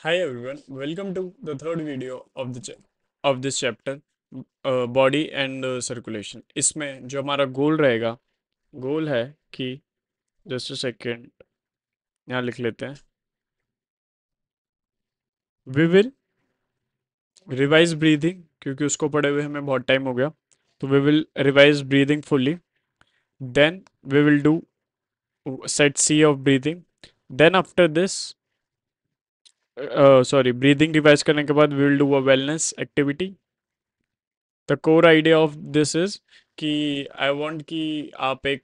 Hi everyone, welcome to the third video of of this chapter, body and circulation. इसमें जो हमारा गोल रहेगा, गोल है कि जस्ट अ सेकेंड, यहाँ लिख लेते हैं। वी विल रिवाइज ब्रीदिंग, क्योंकि उसको पढ़े हुए हमें बहुत टाइम हो गया, तो we will revise breathing fully. Then we will do set C of breathing. Then after this, sorry, breathing revise करने के बाद we will do a wellness activity. The core idea of this is कि I want कि आप एक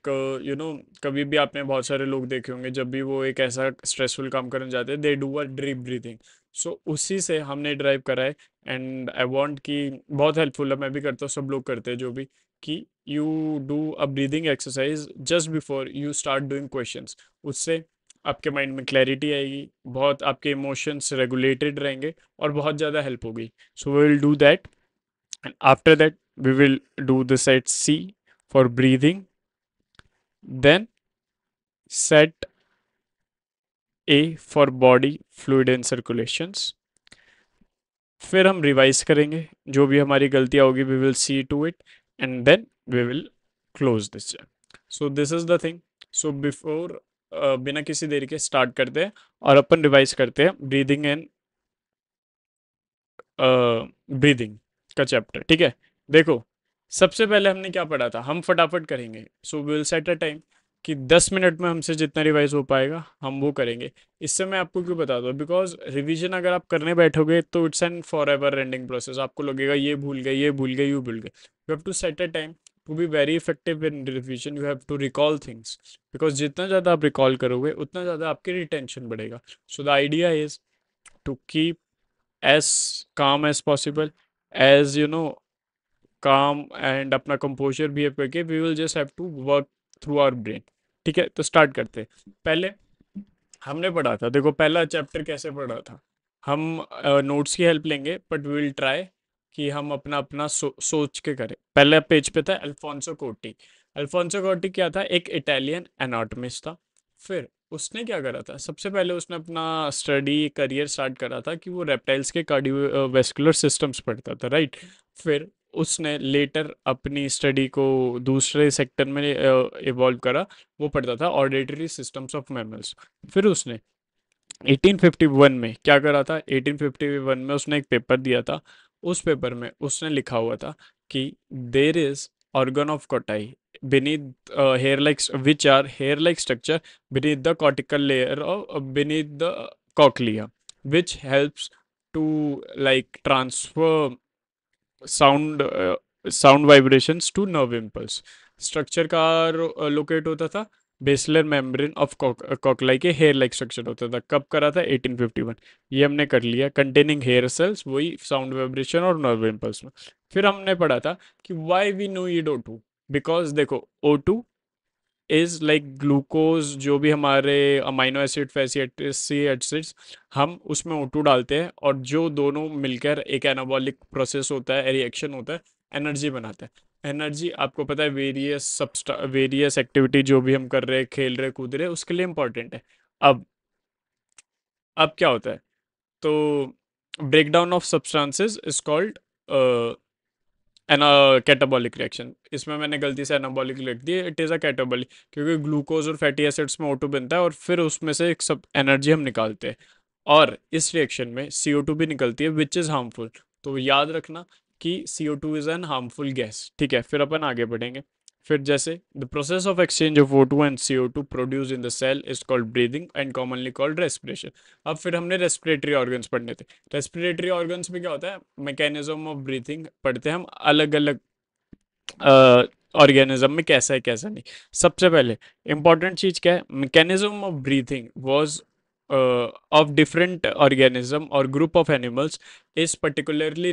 कभी भी आपने बहुत सारे लोग देखे होंगे, जब भी वो एक ऐसा स्ट्रेसफुल काम करने जाते हैं they do a deep breathing. So उसी से हमने ड्राइव करा है। एंड आई वांट कि बहुत हेल्पफुल है, मैं भी करता हूँ, सब लोग करते हैं जो भी, कि you do a breathing exercise just before you start doing questions. उससे आपके माइंड में क्लैरिटी आएगी, बहुत आपके इमोशंस रेगुलेटेड रहेंगे और बहुत ज़्यादा हेल्प होगी। So we will do that. And after that we will do the set C for breathing, then set A for body fluid and circulations। फिर हम रिवाइज करेंगे, जो भी हमारी गलतियाँ होगी we will see to it, and then we will close this. So this is the thing. So before, बिना किसी देरी के स्टार्ट करते हैं और अपन रिवाइज करते हैं ब्रीदिंग एंड ब्रीदिंग का चैप्टर। ठीक है, देखो, सबसे पहले हमने क्या पढ़ा था, हम फटाफट करेंगे। So will set a time कि 10 मिनट में हमसे जितना रिवाइज हो पाएगा हम वो करेंगे। इससे मैं आपको क्यों बता दूँ, बिकॉज रिवीजन अगर आप करने बैठोगे तो it's an for ever ending process. आपको लगेगा ये भूल गए, ये भूल गए, यू भूल गए। You have to set a time to be very effective in revision. You have to recall things, because जितना ज़्यादा आप रिकॉल करोगे उतना ज़्यादा आपकी रिटेंशन बढ़ेगा। So the idea is to keep as calm as possible, as calm, and अपना composure behave करके we will just have to work through our brain. ठीक है, तो स्टार्ट करते हैं। पहले हमने पढ़ा था, देखो पहला चैप्टर कैसे पढ़ा था। हम नोट्स की हेल्प लेंगे, बट वी विल ट्राई कि हम अपना अपना सोच के करें। पहले पेज पे था अल्फोंसो कोटी। अल्फोंसो कोटी क्या था, एक इटालियन एनाटॉमिस्ट था। फिर उसने क्या करा था, सबसे पहले उसने अपना स्टडी करियर स्टार्ट करा था कि वो रेप्टाइल्स के कार्डियोवेस्कुलर सिस्टम्स पढ़ता था, राइट। फिर उसने लेटर अपनी स्टडी को दूसरे सेक्टर में इवॉल्व करा। वो पढ़ता था ऑडिटरी सिस्टम्स ऑफ मैमल्स। फिर उसने 1851 में क्या करा था, 1851 में उसने एक पेपर दिया था। उस पेपर में उसने लिखा हुआ था कि there is organ of Kotai beneath hair like which are hair like structure beneath the cortical layer of beneath the cochlea, which helps to like transfer sound vibrations to nerve impulse. Structure का locate होता था basilar membrane of कॉकलाई के hair like structure होता था। कब करा था, 1851। ये हमने कर लिया, कंटेनिंग हेयर सेल्स, वही साउंड वाइब्रेशन और नर्व इम्पल्स में। फिर हमने पढ़ा था कि why we need O2, because देखो O2 इज लाइक ग्लूकोज, जो भी हमारे अमाइनो एसिड फैटी एसिड्स, हम उसमें O2 डालते हैं और जो दोनों मिलकर एक एनाबॉलिक प्रोसेस होता है, रिएक्शन होता है, एनर्जी बनाता है। एनर्जी आपको पता है वेरियस एक्टिविटी जो भी हम कर रहे हैं, खेल रहे कूद रहे, उसके लिए इंपॉर्टेंट है। अब अब क्या होता है, तो break down of substances is called an catabolic reaction. इसमें मैंने गलती से एनाबॉलिक लिख दी, इट इज़ अ कैटाबॉलिक, क्योंकि ग्लूकोज और फैटी एसिड्स में O2 बनता है और फिर उसमें से एक सब एनर्जी हम निकालते हैं। और इस रिएक्शन में CO2 भी निकलती है विच इज़ हार्मफुल। तो याद रखना कि CO2 is an harmful gas. ठीक है, फिर अपन आगे बढ़ेंगे। फिर जैसे the process of exchange of O2 and CO2 produce in the cell is called breathing and commonly called respiration. अब फिर हमने रेस्पिरेटरी ऑर्गन्स पढ़ने थे। रेस्पिरेटरी ऑर्गन्स में क्या होता है, मैकेनिज्म ऑफ ब्रीथिंग पढ़ते हैं हम, अलग अलग ऑर्गेनिज्म में कैसा है कैसा नहीं। सबसे पहले इंपॉर्टेंट चीज क्या है, mechanism of breathing was of different organism or group of animals is particularly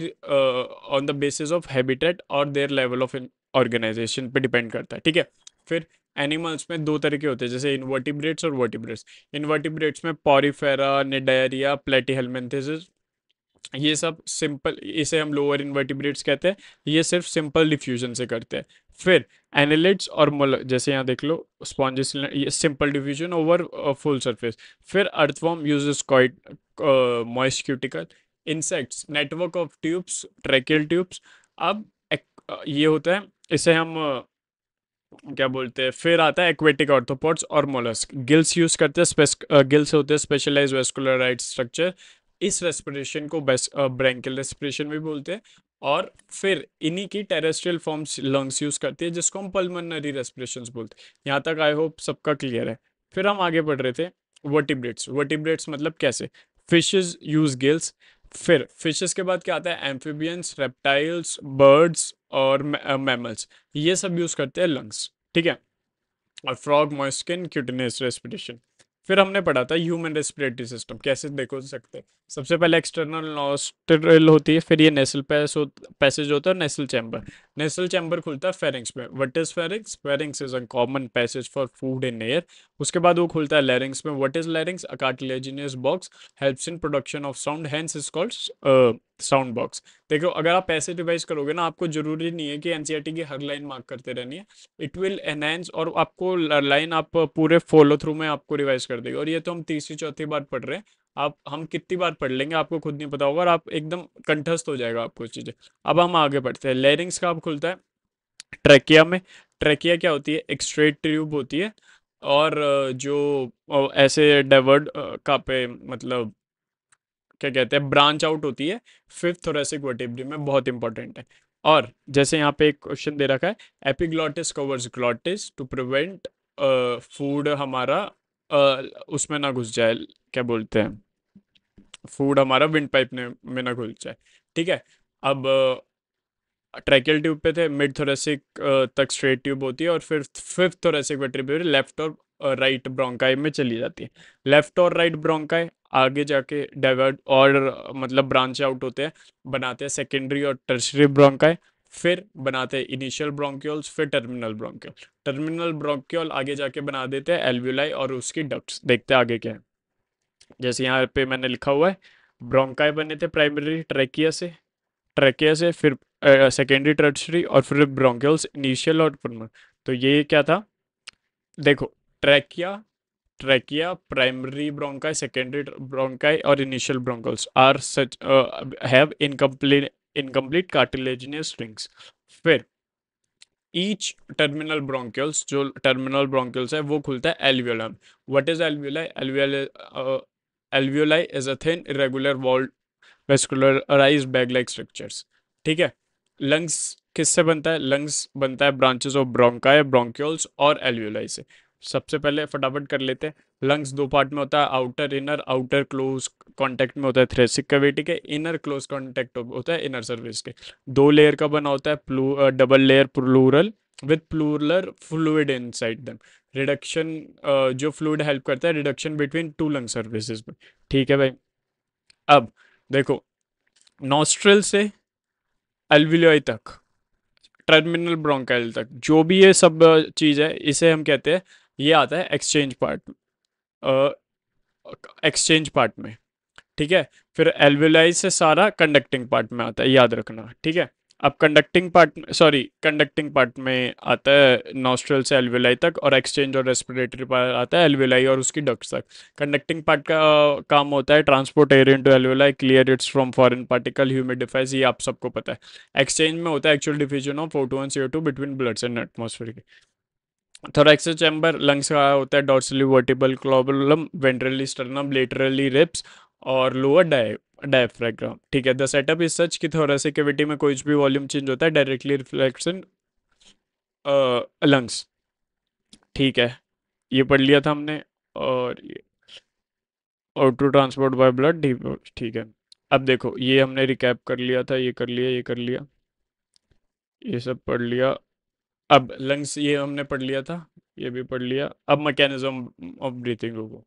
on the basis of habitat or their level of organization पे डिपेंड करता है। ठीक है, फिर एनिमल्स में दो तरह के होते हैं, जैसे इनवर्टिब्रेट्स और वर्टिब्रेट्स। इनवर्टिब्रेट्स में पॉरीफेरा, निडायरिया, प्लेटीहेल्मिन्थेसिस, ये सब सिंपल, इसे हम लोअर इनवर्टिब्रेट्स कहते हैं। ये सिर्फ सिंपल डिफ्यूजन से करते हैं। फिर एनालिड्स और जैसे यहाँ देख लो स्पॉन्जिस, ये simple diffusion over full surface. फिर earthworm uses quite moist cuticle. Insects network of tubes, tracheal tubes. अब ये होता है, इसे हम क्या बोलते हैं। फिर आता है एक्वेटिक ऑर्थ्रोपोड्स और मोलस्क। गिल्स यूज करते हैं, गिल्स होते हैं स्पेशलाइज वेस्कुलराइज्ड स्ट्रक्चर। इस रेस्पिरेशन को ब्रैंकियल रेस्पिरेशन भी बोलते हैं। और फिर इन्हीं की टेरेस्ट्रियल फॉर्म्स लंग्स यूज करती है, जिसको हम पल्मोनरी रेस्पिरेशन बोलते हैं। यहाँ तक आई होप सबका क्लियर है। फिर हम आगे बढ़ रहे थे। वर्टिब्रेट्स, वर्टिब्रेट्स मतलब कैसे। Fishes use gills. फिर फिशेस के बाद क्या आता है, एम्फिबियंस, रेप्टाइल्स, बर्ड्स और मैमल्स। ये सब यूज करते हैं लंग्स, ठीक है। और फ्रॉग, मॉइस्किन, क्यूटिनेस रेस्पिरेशन। फिर हमने पढ़ा था ह्यूमन रेस्पिरेटरी सिस्टम कैसे देखो सकते हैं। सबसे पहले एक्सटर्नल नॉस्ट्रिल होती है, फिर ये नेसल पैसेज होता है, नेसल चैम्बर। नेसल चैम्बर खुलता है फेरिंग्स में। What is pharynx, pharynx is a common passage for food in air. उसके बाद वो खुलता है लैरिंग्स में। What is लैरिंग्स, a cartilaginous box, helps in production of sound, hence is called sound box. देखो अगर आप ऐसे रिवाइज करोगे ना, आपको जरूरी नहीं है कि एनसीईआरटी की हर लाइन मार्क करते रहनी है। इट विल एनहेंस, और आपको लाइन आप पूरे फॉलो थ्रू में आपको रिवाइज कर देगा। और ये तो हम तीसरी चौथी बार पढ़ रहे हैं। आप हम कितनी बार पढ़ लेंगे आपको खुद नहीं पता होगा, और आप एकदम कंठस्थ हो जाएगा आपको चीज़ें। अब हम आगे बढ़ते हैं। लेरिंग्स का अब खुलता है ट्रैकिया में। ट्रैकिया क्या होती है, एक स्ट्रेट ट्यूब होती है। और जो ऐसे डाइवर्ट का पे मतलब क्या कहते हैं, ब्रांच आउट होती है फिफ्थ थोरेसिक वर्टेब्रे में, बहुत इंपॉर्टेंट है। और जैसे यहाँ पे एक क्वेश्चन दे रखा है, epiglottis covers glottis to prevent food हमारा उसमें ना घुस जाए, क्या बोलते हैं, फूड हमारा विंड पाइप में ना घुस जाए, ठीक है। अब ट्रैकियल ट्यूब पे थे, मिड थोरेसिक तक स्ट्रेट ट्यूब होती है, और फिर फिफ्थ थोरेसिक वर्टेब्रे लेफ्ट और राइट ब्रोंकाई में चली जाती है। लेफ्ट और राइट ब्रोंकाई आगे जाके डाइवर्ट और मतलब ब्रांच आउट होते हैं, बनाते हैं सेकेंडरी और टर्शरी ब्रोंकाई। फिर बनाते हैं इनिशियल ब्रोंक्यूल्स, फिर टर्मिनल ब्रोंक्यूल। टर्मिनल ब्रोंक्यूल आगे जाके बना देते हैं एल्व्यूलाई और उसकी डक्ट्स। देखते हैं आगे क्या है। जैसे यहाँ पे मैंने लिखा हुआ है, ब्रोंकाई बने थे प्राइमरी ट्रैकिया से, फिर सेकेंडरी टर्शरी, और फिर ब्रोंक्यूल्स इनिशियल और पल्मोनरी। तो ये क्या था, देखो, trachea trachea primary bronchi, secondary bronchi और initial bronchioles are such have incomplete cartilaginous rings. फिर ईच टर्मिनल ब्रोंक्यूल्स, जो टर्मिनल ब्रोंक्यूल्स है वो खुलता है alveolum. What is alveoli, alveoli is a thin irregular walled vascularised bag like structures, ठीक है। Lungs किससे बनता है, लंग्स बनता है ब्रांचेस ऑफ ब्रोंकाई, ब्रोंक्यूल्स और एल्वियोलाई से। सबसे पहले फटाफट कर लेते हैं। लंग्स दो पार्ट में होता है, outer inner. Outer close contact में होता है थ्रेसिक कैविटी के, इनर क्लोज कांटेक्ट होता है इनर सर्विस के। दो लेयर का बना होता है, double layer pleural with pleural fluid inside them. Reduction, जो फ्लूइड हेल्प करता है reduction between two lung services में, ठीक है भाई। अब देखो, नॉस्ट्रल से एल्वियोलाई तक, टर्मिनल ब्रोंकाइल तक, जो भी ये सब चीज़ है, इसे हम कहते हैं, ये आता है एक्सचेंज पार्ट में, ठीक है। फिर एल्वियोलाई से सारा कंडक्टिंग पार्ट में आता है, याद रखना, ठीक है। अब कंडक्टिंग पार्ट में आता है नॉस्ट्रल से एल्वियोलाई तक, और एक्सचेंज और रेस्पिरेटरी पार्ट आता है एल्वियोलाई और उसकी डक्ट्स तक। कंडक्टिंग पार्ट का काम होता है transport air into alveoli, clear its from foreign particle, humidifies, ये आप सबको पता है। एक्सचेंज में होता है actual diffusion of O2 and CO2 between bloods and atmosphere. Thorax chamber, lungs का होता है dorsally vertebral column, ventrally sternum, laterally ribs और लोअर डायफ्राम, ठीक है। द सेटअप इज सच कि थोरेसिक कैविटी में कोई भी वॉल्यूम चेंज होता है डायरेक्टली रिफ्लेक्शन लंग्स, ठीक है। ये पढ़ लिया था हमने। और ऑटो ट्रांसपोर्ट बाय ब्लड, ठीक है। अब देखो, ये हमने रिकैप कर लिया था, ये कर लिया, ये कर लिया, ये सब पढ़ लिया। अब लंग्स ये हमने पढ़ लिया था, ये भी पढ़ लिया। अब मैकेनिज्म ऑफ ब्रीथिंग को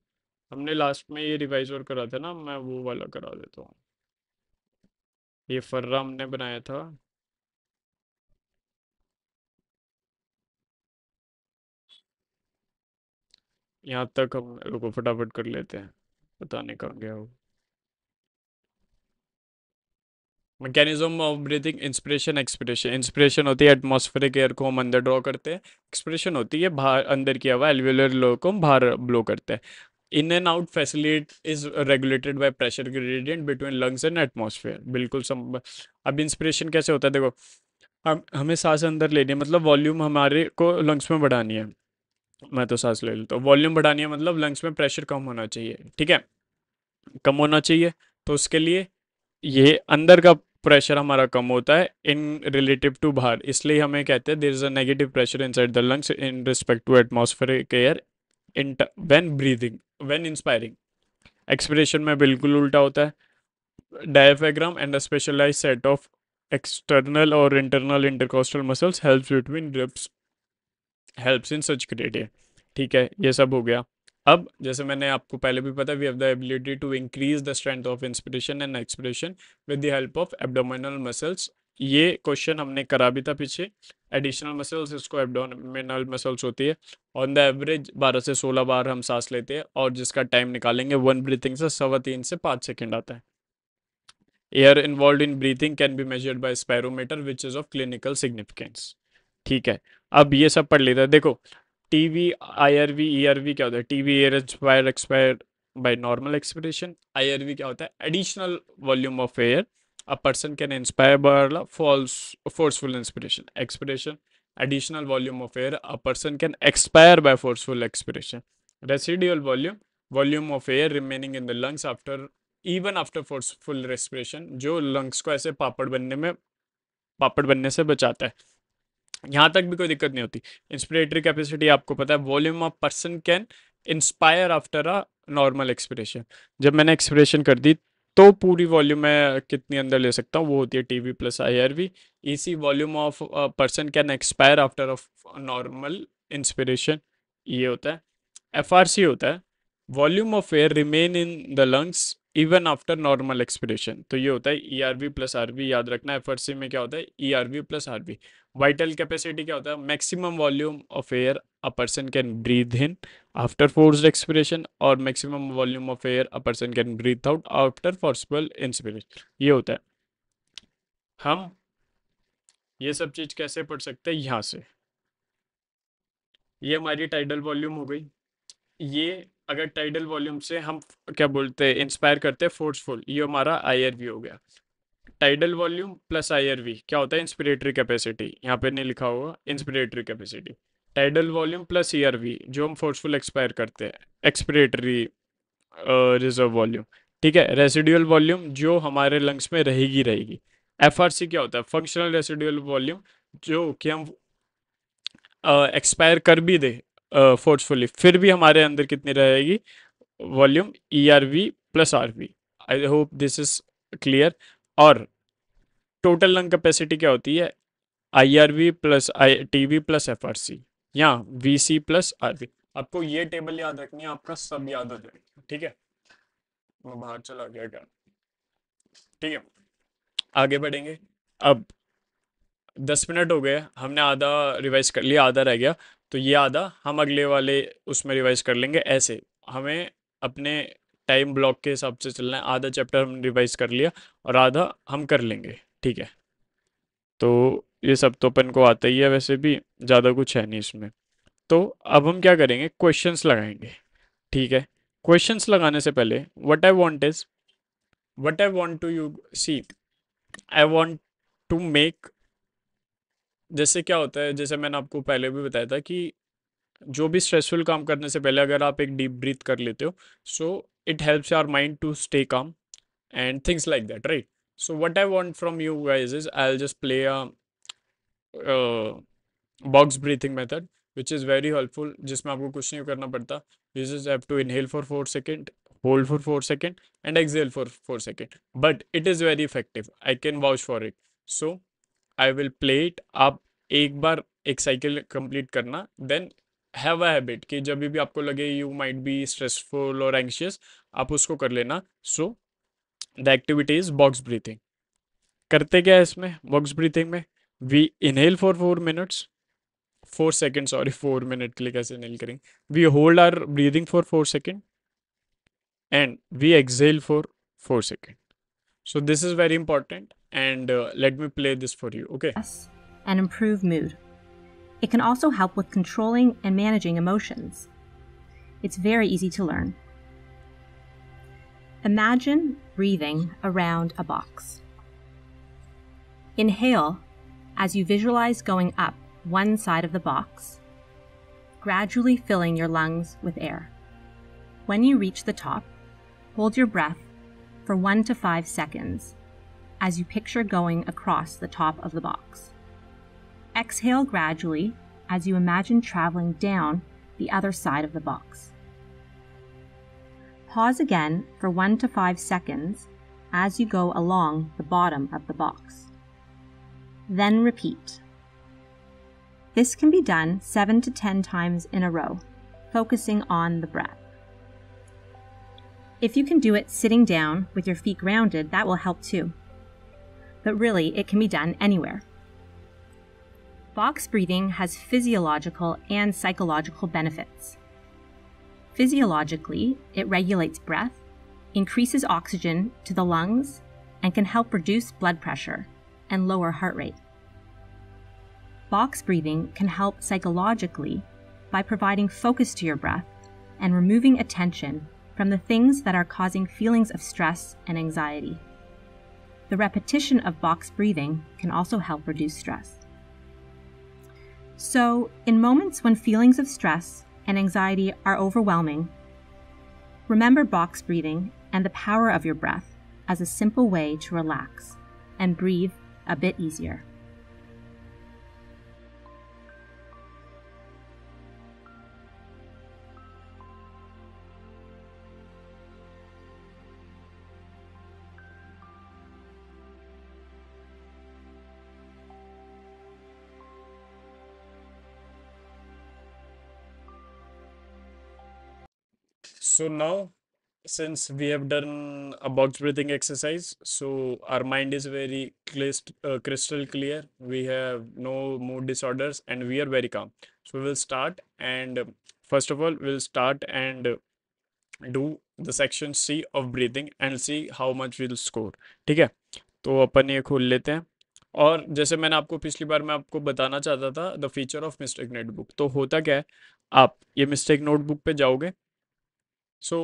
हमने लास्ट में ये रिवाइज और करा था ना, मैं वो वाला करा देता हूँ। ये फर्रा हमने बनाया था। यहाँ तक हम रुको फटाफट कर लेते हैं, पता नहीं कहाँ गया वो। Mechanism of breathing, inspiration expiration. Inspiration होती है एटमॉस्फेरिक एयर को हम अंदर ड्रॉ करते हैं, एक्सपिरेशन होती है बाहर अंदर की हवा एल्वियोलर लो को हम बाहर ब्लो करते हैं। In and out फैसिलिट is regulated by pressure gradient between lungs and atmosphere. बिल्कुल अब इंस्पिरेशन कैसे होता है, देखो हम हमें सांस अंदर लेनी है, मतलब वॉल्यूम हमारे को लंग्स में बढ़ानी है। मैं तो सांस ले लेता हूँ, वॉल्यूम बढ़ानी है मतलब लंग्स में प्रेशर कम होना चाहिए, ठीक है, कम होना चाहिए। तो उसके लिए ये अंदर का प्रेशर हमारा कम होता है इन रिलेटिव टू बाहर, इसलिए हमें कहते हैं there is a negative pressure inside the lungs in respect to atmospheric air in when breathing, when inspiring. Expiration में बिल्कुल उल्टा होता है। Diaphragm and a specialised set of external और internal intercostal muscles helps between ribs, helps in such criteria. ठीक है, ये सब हो गया। अब जैसे मैंने आपको पहले भी पता, we have the ability to increase the strength of inspiration and expiration with the help of abdominal muscles. ये क्वेश्चन हमने करा भी था पीछे। एडिशनल मसल्स, इसको एब्डोमिनल मसल्स होती है। ऑन द एवरेज 12 से 16 बार हम सांस लेते हैं, और जिसका टाइम निकालेंगे वन ब्रीथिंग से 3.25 से 5 सेकेंड आता है। Air involve in breathing can be measured by spirometer which is of clinical significance. ठीक है, अब ये सब पढ़ लेते हैं। देखो टीवी, आईआरवी, ईआरवी क्या होता है? TV air inspire expire by normal expiration. IRV क्या होता है? Additional volume of air a person can inspire by false forceful inspiration. Expiration, additional volume of air a person can expire by forceful expiration. Residual volume, volume of air remaining in the lungs after, even after forceful respiration, जो lungs को ऐसे पापड़ बनने से बचाता है। यहाँ तक भी कोई दिक्कत नहीं होती। इंस्पिरेटरी कैपेसिटी आपको पता है, volume of person can inspire after a normal expiration. जब मैंने एक्सपिरेशन कर दी तो पूरी वॉल्यूम मैं कितनी अंदर ले सकता हूँ, वो होती है टीवी प्लस आईआरवी। इसी volume of person can expire after a normal inspiration, ये होता है। एफआरसी होता है volume of air remain in the lungs even after normal expiration. तो ये होता है ईआरवी प्लस आरवी, याद रखना। एफआरसी में क्या होता है? ERV plus RV. Vital capacity क्या होता है? Maximum volume of air a person can breathe in after forced expiration, और maximum volume of air a person can breathe out after forceful inspiration, ये होता है। हम ये सब चीज कैसे पढ़ सकते हैं? यहाँ से, ये हमारी टाइडल वॉल्यूम हो गई। ये अगर टाइडल वॉल्यूम से हम क्या बोलते हैं, इंस्पायर करते हैं फोर्सफुल, ये हमारा आईआरवी हो गया। टाइडल वॉल्यूम प्लस आईआरवी क्या होता है? Inspiratory capacity. यहाँ पे नहीं लिखा होगा inspiratory capacity. Tidal volume plus ERV जो हम फोर्सफुल एक्सपायर करते हैं, एक्सपिरेटरी रिजर्व वॉल्यूम। ठीक है, रेसिडुअल वॉल्यूम जो हमारे लंग्स में रहेगी रहेगी। एफआरसी क्या होता है? फंक्शनल रेसिडुअल वॉल्यूम, जो कि हम एक्सपायर कर भी दे फोर्सफुली, फिर भी हमारे अंदर कितनी रहेगी volume? E R V plus R V. I hope this is clear. और टोटल लंग कैपेसिटी क्या होती है? I R V plus I T V plus F R C, या V C plus R V. आपको ये table याद रखनी है, आपका सब याद हो जाएगा। ठीक है, मैं बाहर चला गया क्या? ठीक है, आगे बढ़ेंगे। अब 10 मिनट हो गए, हमने आधा रिवाइज कर लिया, आधा रह गया। तो ये आधा हम अगले वाले उसमें रिवाइज कर लेंगे। ऐसे हमें अपने टाइम ब्लॉक के हिसाब से चलना है। आधा चैप्टर हम रिवाइज कर लिया और आधा हम कर लेंगे। ठीक है, तो ये सब तो अपन को आता ही है, वैसे भी ज़्यादा कुछ है नहीं इसमें। तो अब हम क्या करेंगे? क्वेश्चंस लगाएंगे। ठीक है, क्वेश्चंस लगाने से पहले what I want to you see, I want to make, जैसे क्या होता है, जैसे मैंने आपको पहले भी बताया था कि जो भी स्ट्रेसफुल काम करने से पहले अगर आप एक डीप ब्रीथ कर लेते हो, so it helps our mind to stay calm and things like that, right? So what I want from you guys is I will just play a box breathing method which is very helpful, जिसमें आपको कुछ नहीं करना पड़ता। You just have to inhale for 4 second, hold for 4 second and exhale for 4 second, but it is very effective, I can vouch for it. So I will play it. आप एक बार एक साइकिल कंप्लीट करना, then have a habit कि जब भी आपको लगे यू माइट बी स्ट्रेसफुल और एंग्शियस, आप उसको कर लेना। So the activity is box breathing. करते क्या है इसमें बॉक्स ब्रीथिंग में? We inhale for 4 minutes, 4 second, sorry 4 minute के लिए कैसे इनहेल करेंगे? We hold our breathing for 4 second and we exhale for 4 second. So this is very important, and let me play this for you, okay? And improve mood. It can also help with controlling and managing emotions. It's very easy to learn. Imagine breathing around a box. Inhale as you visualize going up one side of the box, gradually filling your lungs with air. When you reach the top, hold your breath for 1 to 5 seconds as you picture going across the top of the box. Exhale gradually as you imagine traveling down the other side of the box. Pause again for 1 to 5 seconds as you go along the bottom of the box. Then repeat. This can be done 7 to 10 times in a row, focusing on the breath. If you can do it sitting down with your feet grounded, that will help too. But really, it can be done anywhere. Box breathing has physiological and psychological benefits. Physiologically, it regulates breath, increases oxygen to the lungs, and can help reduce blood pressure and lower heart rate. Box breathing can help psychologically by providing focus to your breath and removing attention from the things that are causing feelings of stress and anxiety. The repetition of box breathing can also help reduce stress. So, in moments when feelings of stress and anxiety are overwhelming, remember box breathing and the power of your breath as a simple way to relax and breathe a bit easier. So now, since we have done a box breathing exercise, so our mind is very crystal clear. We have no mood disorders and we are very calm. So we'll start, and first of all, we'll start and do the section C of breathing and see how much we'll score. ठीक है, तो अपन ये खोल लेते हैं। और जैसे मैंने आपको पिछली बार मैं आपको बताना चाहता था the feature of mistake notebook, तो होता क्या है, आप ये मिस्टेक नोटबुक पे जाओगे। सो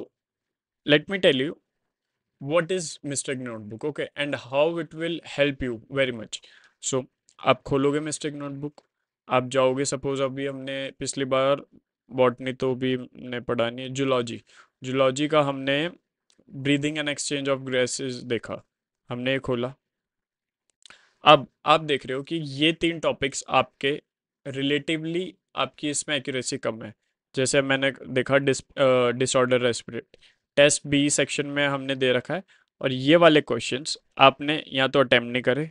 let me tell you what is mistake notebook, okay, and how it will help you very much. So आप खोलोगे मिस्टेक नोटबुक, आप जाओगे, सपोज अभी हमने पिछली बार बॉटनी तो भी ने पढ़ा नहीं है, जूलॉजी, जूलॉजी का हमने breathing and exchange of gases देखा, हमने ये खोला। अब आप देख रहे हो कि ये 3 टॉपिक्स आपके रिलेटिवली आपकी इसमें एक्यूरेसी कम है। जैसे मैंने देखा disorder respirate test B section में हमने दे रखा है, और ये वाले क्वेश्चंस आपने या तो अटेम्प्ट नहीं करे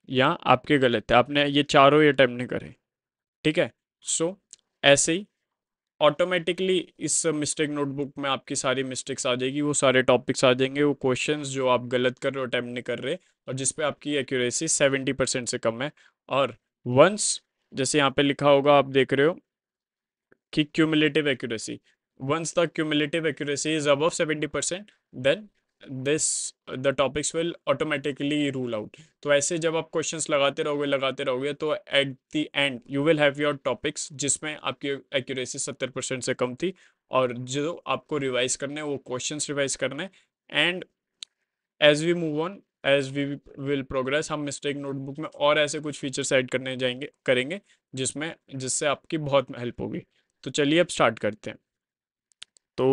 या आपके गलत है, आपने ये चारों ही अटेम्प्ट नहीं करे। ठीक है, सो ऐसे ही ऑटोमेटिकली इस मिस्टेक नोटबुक में आपकी सारी मिस्टेक्स आ जाएगी, वो सारे टॉपिक्स आ जाएंगे, वो क्वेश्चंस जो आप गलत कर रहे हो, अटेम्प्ट नहीं कर रहे, और जिस पे आपकी एक्यूरेसी 70% से कम है। और वंस, जैसे यहाँ पे लिखा होगा, आप देख रहे हो कि cumulative accuracy, once the cumulative accuracy is above 70%, then this the topics will automatically rule out। तो ऐसे जब आप क्वेश्चंस लगाते रहोगे तो at the end you will have your topics जिसमें आपकी एक्यूरेसी 70% से कम थी, और जो आपको रिवाइज करने हैं वो क्वेश्चंस रिवाइज करने हैं। And as we move on, as we will progress, हम मिस्टेक नोटबुक में और ऐसे कुछ फीचर्स ऐड करने करेंगे जिससे आपकी बहुत हेल्प होगी। तो चलिए अब स्टार्ट करते हैं। तो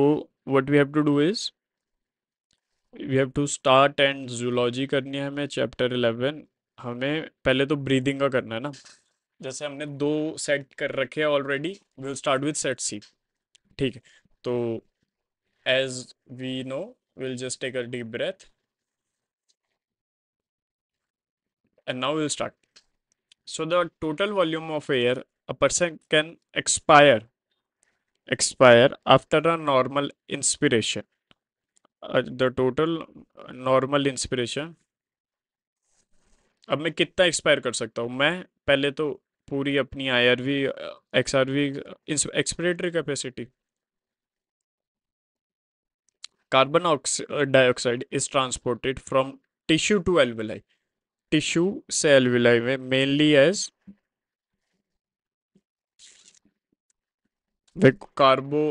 what we have to do is we have to start, and zoology करनी है हमें, चैप्टर 11। हमें पहले तो ब्रीदिंग का करना है ना, जैसे हमने 2 सेट कर रखे हैं already, we'll start with set C. ठीक है, तो as we know, we'll just take a deep breath and now we'll start. So the total volume of air a person can expire after a normal inspiration, the total normal inspiration। अब मैं कितना expire कर सकता हूँ, मैं पहले तो पूरी अपनी IRV XRV expiratory capacity, carbon dioxide is transported from tissue to alveoli, tissue से एल्वेलाई में मेनली एज, देखो कार्बो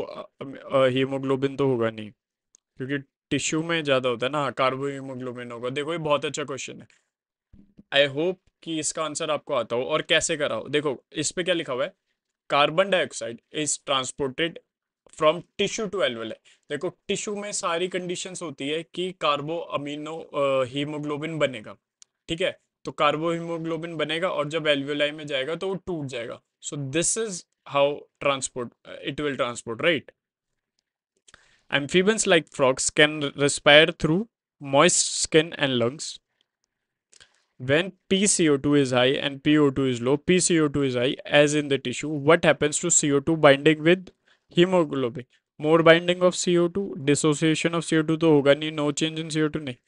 हीमोग्लोबिन तो होगा नहीं, क्योंकि टिश्यू में ज्यादा होता है ना, कार्बो हीमोग्लोबिन होगा। देखो ये बहुत अच्छा क्वेश्चन है, आई होप कि इसका आंसर आपको आता हो और कैसे करा हो। देखो इस पे क्या लिखा हुआ है, carbon dioxide is transported from tissue to alveoli. देखो टिश्यू में सारी कंडीशंस होती है कि कार्बो अमीनो हीमोग्लोबिन बनेगा, ठीक है, तो कार्बो हीमोग्लोबिन बनेगा और जब एल्वेलाई में जाएगा तो वो टूट जाएगा। सो this is how transport it will transport, right. Amphibians like frogs can respire through moist skin and lungs. When PCO2 is high and PO2 is low, PCO2 is high as in the tissue, what happens to CO2 binding with hemoglobin? More binding of CO2, dissociation of CO2 तो होगा नहीं, no change in CO2 नहीं,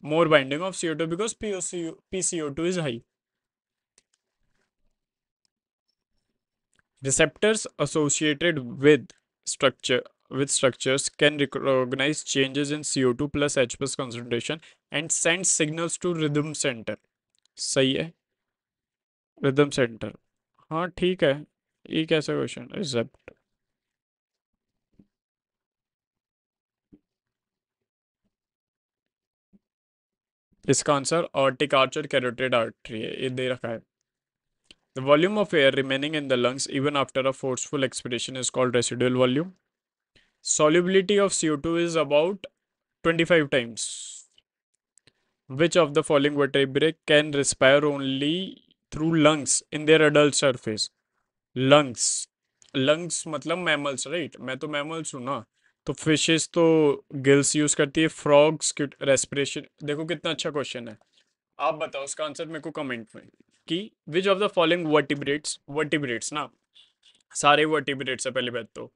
more binding of CO2 because PCO2 is high. Receptors associated with structures can recognize changes in CO2 plus H plus concentration and send signals to rhythm center. सही है, rhythm centre. हाँ ठीक है, ये कैसा question, रिसेप्ट। इसका answer aortic arch और carotid artery है, ये दे रखा है। The volume of air remaining in the lungs even after a forceful expiration is called residual volume. Solubility of CO2 is about 25 times. Which of the following vertebrae can respire only through lungs in their adult surface? Lungs, lungs मतलब mammals, right, मैं तो mammals हूँ ना, तो fishes तो gills use करती है, frogs की रेस्पिरेशन। देखो कितना अच्छा क्वेश्चन है। आप बताओ उसका आंसर मेरे को कमेंट में कि विच of the following vertebrates, vertebrates ना, सारे वर्टिब्रेट्स है पहली बात तो,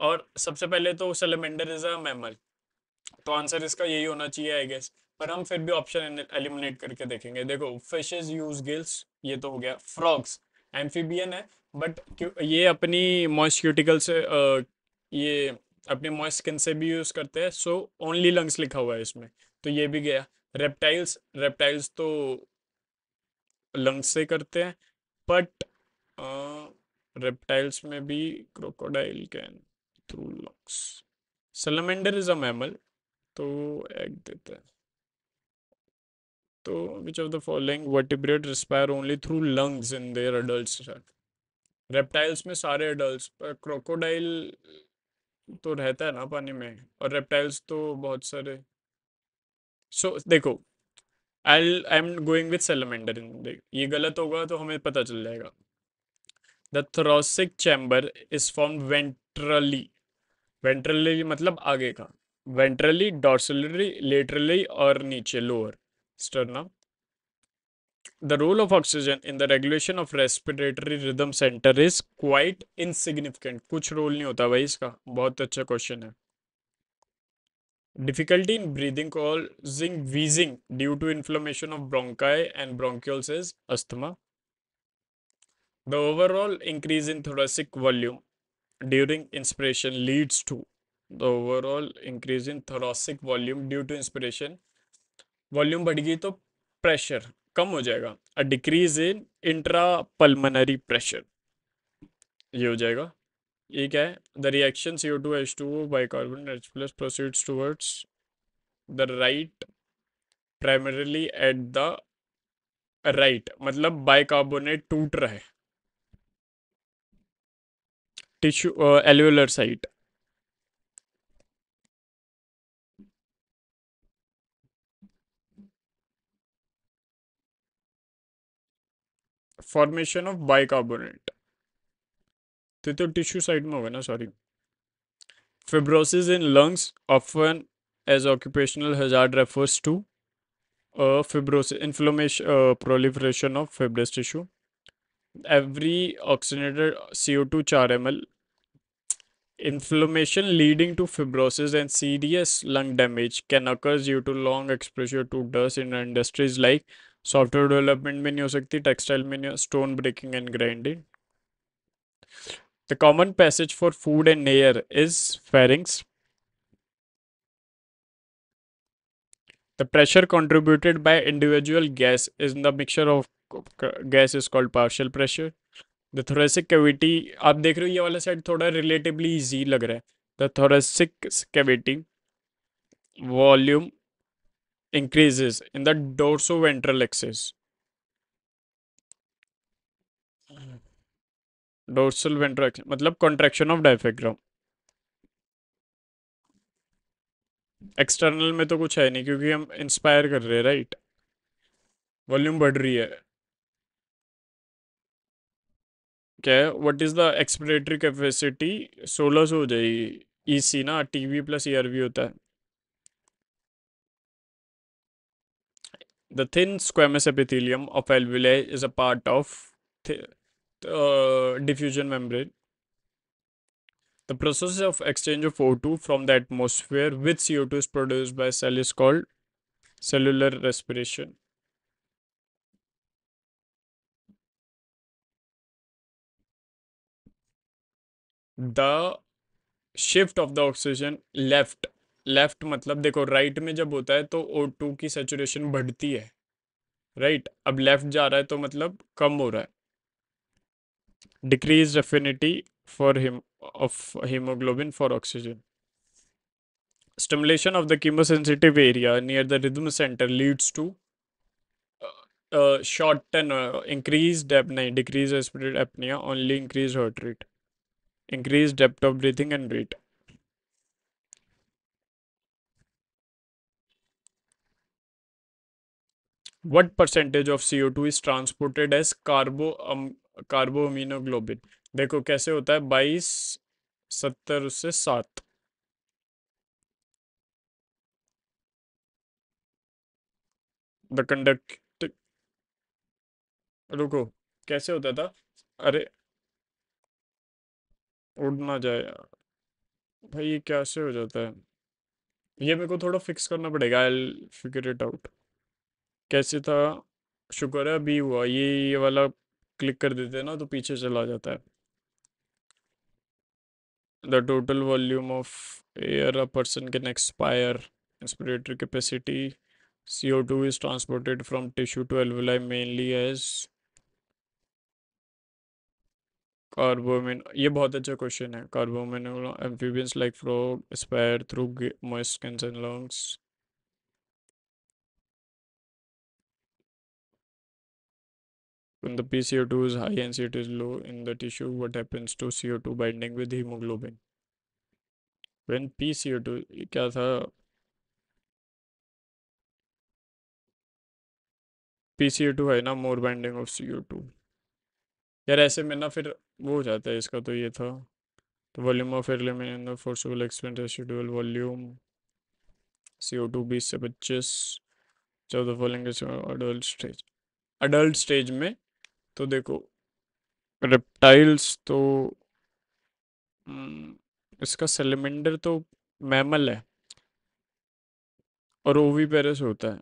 और सबसे पहले तो सैलमेंडर इज अ मैमल, तो आंसर इसका यही होना चाहिए आई गेस। पर हम फिर भी ऑप्शन एलिमिनेट करके देखेंगे। देखो फिशेस यूज गिल्स, ये तो हो गया। फ्रॉग्स एम्फीबियन है, बट ये अपनी मॉइस्ट क्यूटिकल से ये अपनी मॉइस्ट स्किन से भी यूज करते हैं, सो ओनली लंग्स लिखा हुआ है इसमें, तो ये भी गया। रेप्टाइल्स, रेप्टाइल्स तो लंग्स से करते हैं, बट रेप्टाइल्स में भी crocodile can through lungs. Salamander is a mammal, तो एग देता है। तो which of the following vertebrate respire only through lungs in their adults? Reptiles में सारे अडल्ट्स, पर क्रोकोडाइल तो रहता है ना पानी में, और रेप्टाइल्स तो बहुत सारे। सो देखो I am going with salamander in, ये गलत होगा तो हमें पता चल जाएगा। The thoracic chamber is form ventrally, ventrally मतलब आगे का, वेंट्रली, डॉर्सलरी, लेटरली और नीचे lower sternum. The role of oxygen in the regulation of respiratory rhythm center is quite insignificant. कुछ रोल नहीं होता भाई इसका, बहुत अच्छा क्वेश्चन है। Difficulty in breathing causing wheezing due to inflammation of bronchi and bronchioles is asthma. The overall increase in thoracic volume during inspiration leads to, the overall increase in thoracic volume due to inspiration, volume बढ़ गई तो pressure कम हो जाएगा, a decrease in intra pulmonary pressure, ये हो जाएगा। ये क्या है, the reaction CO2H2O bicarbonate H plus proceeds towards the right primarily at the right, मतलब बाइकार्बोनेट टूट रहा है tissue alveolar site. Formation of bicarbonate तो टिश्यू साइड में होगा ना, sorry. Fibrosis in lungs often as occupational hazard refers to fibrosis, inflammation, proliferation of fibrous tissue. Every oxygenated CO2 4 ml. Inflammation leading to fibrosis and serious lung damage can occur due to long exposure to dust in industries like software development में नहीं हो सकती, textile में नहीं, stone breaking and grinding. The common passage for food and air is pharynx. The pressure contributed by individual gas in the mixture of gas is called partial pressure. The thoracic cavity, आप देख रहे हो ये वाला side थोड़ा relatively easy लग रहा है. The thoracic cavity volume increases in the dorsoventral axis. Dorsal ventral axis मतलब कॉन्ट्रैक्शन ऑफ डायफ्राम. एक्सटर्नल में तो कुछ है नहीं क्योंकि हम इंस्पायर कर रहे हैं, राइट. वॉल्यूम बढ़ रही है. क्या है, what is the expiratory capacity. 1600 हो जाएगी. ईसी ना, टीवी प्लस ईआरवी होता है. The thin squamous epithelium of alveoli is a part of diffusion membrane. The process of exchange of O2 from the atmosphere with CO2 is produced by cell is called cellular respiration. The shift of the oxygen left मतलब देखो right में जब होता है तो O2 की saturation बढ़ती है, राइट. अब लेफ्ट जा रहा है तो मतलब कम हो रहा है. Decreased affinity for him of hemoglobin for oxygen. Stimulation of the chemosensitive area near the rhythm center leads to shorten, increased apnea, decreased respiratory apnea, only increased heart rate, increased depth of breathing and rate. What percentage of CO2 is transported as कार्बोअमीनोग्लोबिन. देखो कैसे होता है, 22 70 से 7. The conduct, रुको, कैसे होता था. अरे उड़ ना जाए यार. भाई ये कैसे हो जाता है, ये मेरे को थोड़ा फिक्स करना पड़ेगा. I figure it out. कैसे था. शुक्र है अभी हुआ ये वाला क्लिक कर देते हैं ना तो पीछे चला जाता है. The total volume of air a person can expire. Inspiratory capacity. CO2 is transported from tissue to alveoli mainly as carbamino. ये बहुत अच्छा क्वेश्चन है. Carbamino amphibians like frog aspire through moist skin and lungs. When the PCO2 is high and CO2 is low in the tissue, what happens to CO2 binding with hemoglobin? When PCO2 क्या था. PCO2 है ना, मोर binding of CO2. यार ऐसे में ना फिर वो हो जाता है इसका, तो ये था. तो volume of element forcible expand residual volume CO2 20 से 25. 14 following adult stage. Adult stage में तो देखो रेप्टाइल्स तो इसका सेलेमेंडर तो मैमल है और ओवीपेरस होता है.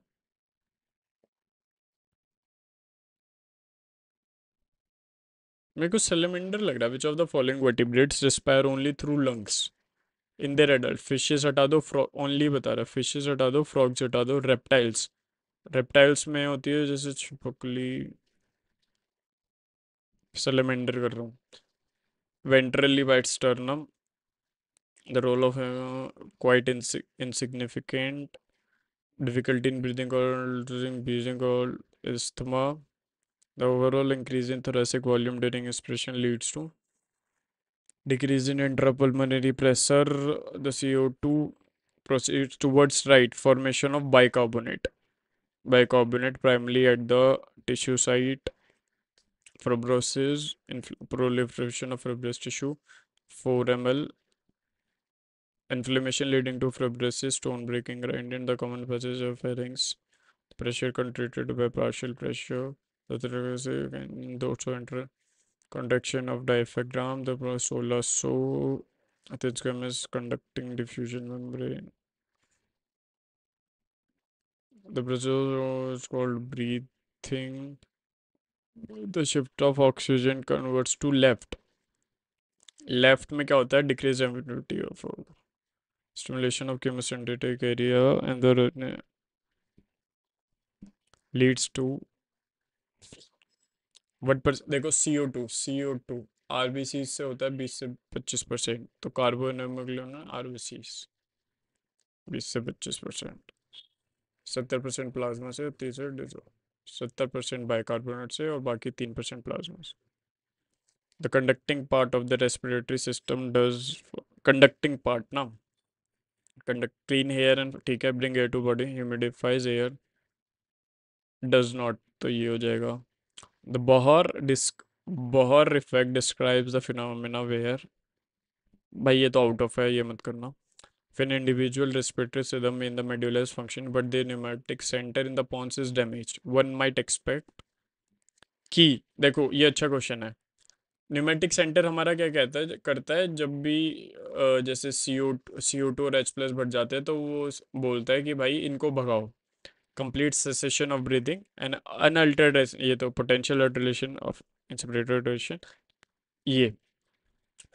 मेरे को सेलेमेंडर लग रहा है. विच of the following vertebrates respire only through lungs in there adult. Fishes हटा दो, ओनली बता रहा है. फिशेस हटा दो, फ्रॉग्स हटा दो, रेप्टाइल्स. रेप्टाइल्स में होती है जैसे छिपकली. सेलेमेंडर कर रहा हूँ. Ventrally with sternum. The role of quite insignificant. Difficulty in breathing called asthma. The overall increase in thoracic volume during expiration leads to decrease in intrapulmonary pressure. The CO2 proceeds towards right formation of bicarbonate. Bicarbonate primarily at the tissue site. Fibrosis, proliferation of fibrous tissue. 4 ml. Inflammation leading to fibrosis, stone breaking, grinding. The common passage of pharynx. Pressure contracted by partial pressure. The also enter contraction of diaphragm. The solar so thin is conducting diffusion membrane. The process is called breathing. The shift of oxygen converts to left. Left में क्या होता है, decrease amplitude of stimulation of chemosynthetic area and the leads to what पर देखो CO2 RBC से होता है 20 से 25%, तो कार्बन हेमोग्लोबिन आरबीसी 20 से 25%, 70% प्लाज्मा से, 70% बाइकार्बोनेट से और बाकी 3% प्लाज्मा से। The conducting part of the respiratory system does conducting part ना कंडक्ट क्लीन एयर एंड ठीक है, bring air to body, humidifies air, does not, तो ये हो जाएगा। The Bohr effect describes the phenomena where, भाई ये तो आउट ऑफ है, ये मत करना। When individual respiratory rhythm in the medulla is functioning, but the pneumatic center in the pons is damaged, one might expect कि, देखो ये अच्छा क्वेश्चन है। न्यूमेटिक सेंटर हमारा क्या कहता है करता है जब भी जैसे CO2 और H+ बढ़ जाते हैं तो वो बोलता है कि भाई इनको भगाओ, complete cessation of breathing and unaltered, ये तो potential alteration of inspiratory rotation, ये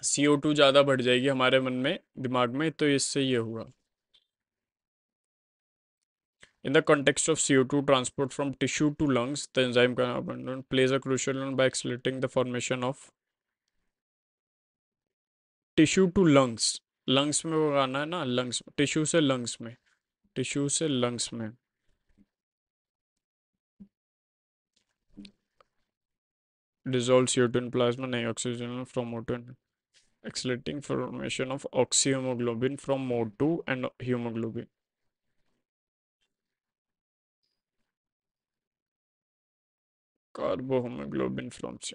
CO2 ज़्यादा बढ़ जाएगी हमारे मन में दिमाग में, तो इससे ये हुआ। In the context of CO2 transport from tissue to lungs, the enzyme carbon plays a crucial role by accelerating the formation of tissue to lungs. lungs में वो आना है ना, lungs टिश्यू से lungs में, टिश्यू से lungs में dissolve CO2 in plasma, नहीं oxygen from O2, accelerating formation of oxyhemoglobin from O2 and hemoglobin. Carbohemoglobin from C.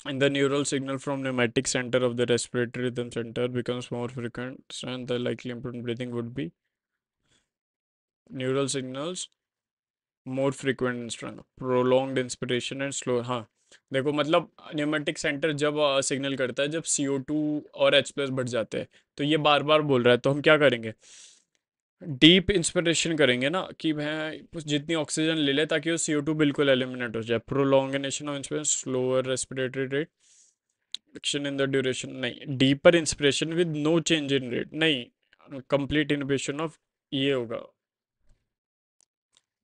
And the neural signal from pneumatic center of the respiratory rhythm center becomes more frequent, and the likely improved breathing would be neural signals more frequent and stronger, prolonged inspiration and slow, हाँ देखो मतलब pneumatic centre जब signal करता है जब CO2 और H+ बढ़ जाते हैं, तो ये बार बार बोल रहा है, तो हम क्या करेंगे, डीप इंस्पिरेशन करेंगे ना कि भाई जितनी ऑक्सीजन ले ले ताकि वो CO2 बिल्कुल एलिमिनेट हो जाए, prolongation of inspiration, slower respiratory rate, reduction in the duration, नहीं deeper inspiration with no change in rate, नहीं कंप्लीट इनहिबिशन ऑफ, ये होगा।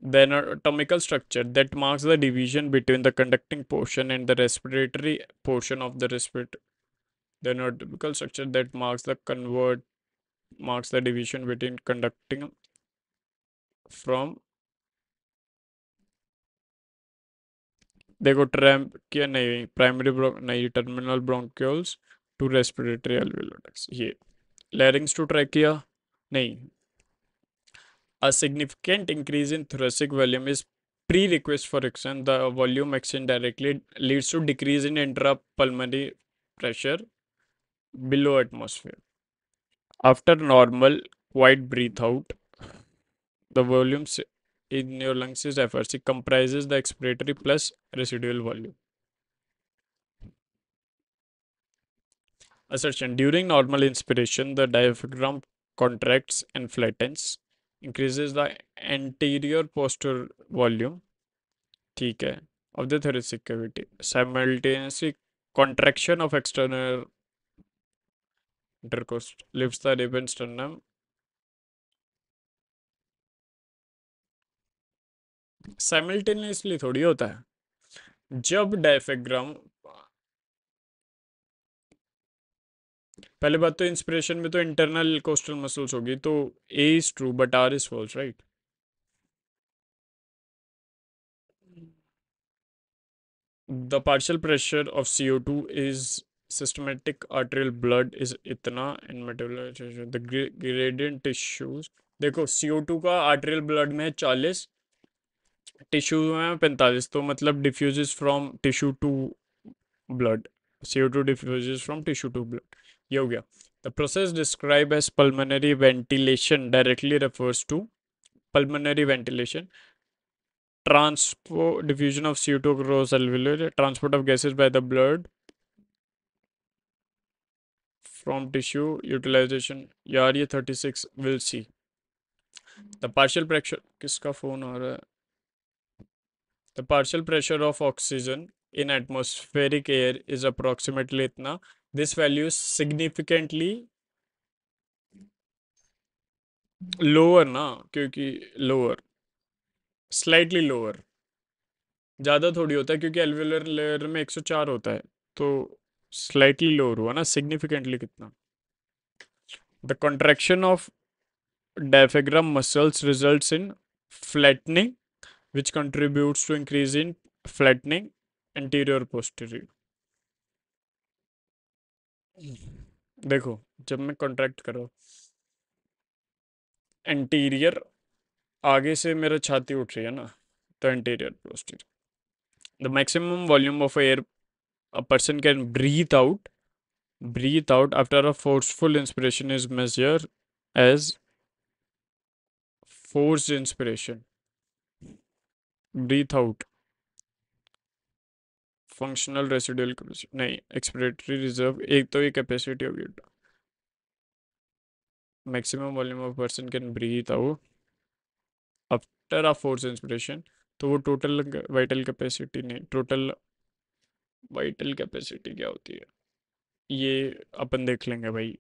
The anatomical structure that marks the division between the conducting portion and the respiratory portion of the respirator. The anatomical structure that marks the division between conducting from, देखो ट्रैम क्या, नहीं primary नहीं terminal bronchioles to respiratory alveoli, ये larynx to trachea, नहीं। A significant increase in thoracic volume is prerequisite for oxygen. The volume exchange directly leads to decrease in intrapulmonary pressure below atmosphere. After normal, quiet breathe out, the volume in your lungs is FRC, comprises the expiratory plus residual volume. Assertion: during normal inspiration, the diaphragm contracts and flattens, increases the anterior posterior volume, ठीक है, of the thoracic cavity. Simultaneously, contraction of external intercost lifts the rib and sternum. Simultaneously थोड़ी होता है, जब diaphragm, पहले बात तो inspiration में तो इंटरनल कोस्टल मसल्स होगी, तो A is true but R is false, right? The partial pressure of CO2 is systematic arterial blood is इतना in medullary tissue. The gradient tissues, देखो CO2 का आर्टेरियल ब्लड में है 40, tissue में 45, तो मतलब diffuses from tissue to blood, CO2 diffuses from tissue to blood, ये हो गया। The process described as pulmonary ventilation directly refers to pulmonary ventilation, transport diffusion of CO2 across alveoli, transport of gases by the blood from tissue, utilization, यार ये 36 will see। The partial pressure, किसका phone आ रहा है, the partial pressure of oxygen in atmospheric air is approximately इतना, this value is significantly lower ना, क्योंकि lower, slightly lower, ज़्यादा थोड़ी होता है क्योंकि एल्वेलर लेयर में 104 होता है, तो स्लाइटली लोअर हुआ ना, सिग्निफिकेंटली कितना। The contraction of diaphragm muscles results in flattening, which contributes to increase in flattening anterior posterior. देखो, जब मैं कॉन्ट्रैक्ट कर रहा हूँ एंटीरियर, आगे से मेरा छाती उठ रही है ना, तो anterior posterior, the maximum volume of air a person can breathe out after a forceful inspiration is measured as forced inspiration. Breathe out, functional residual capacity नहीं, एक्सपिरेटरी रिजर्व, एक तो ये कैपेसिटी होगी, maximum volume of person can breathe out after a force inspiration, तो वो total vital capacity नहीं, total vital capacity क्या होती है ये अपन देख लेंगे भाई।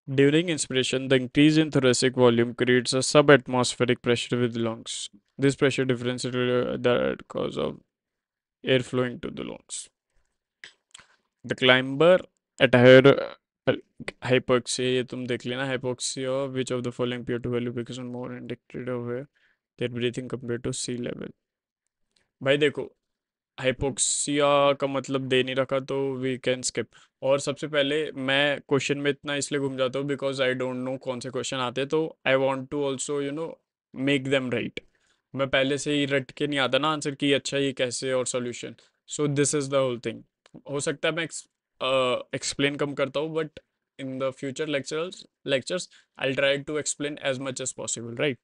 During inspiration the increase in thoracic volume creates a subatmospheric pressure with lungs. This pressure difference is the cause of air flowing to the lungs. The climber at higher hypoxia, ये तुम देख लेना, hypoxia which of the following peer to value because more indicated of their breathing compared to sea level। भाई देखो, hypoxia का मतलब दे नहीं रखा तो वी कैन स्किप। और सबसे पहले मैं क्वेश्चन में इतना इसलिए घूम जाता हूँ बिकॉज आई डोंट नो कौन से क्वेश्चन आते हैं, तो I want to also make them right. मैं पहले से ही रट के नहीं आता ना आंसर कि अच्छा ये कैसे और solution, so this is the whole thing. हो सकता है मैं एक्सप्लेन कम करता हूँ, but in the future lectures I try to explain as much as possible, right.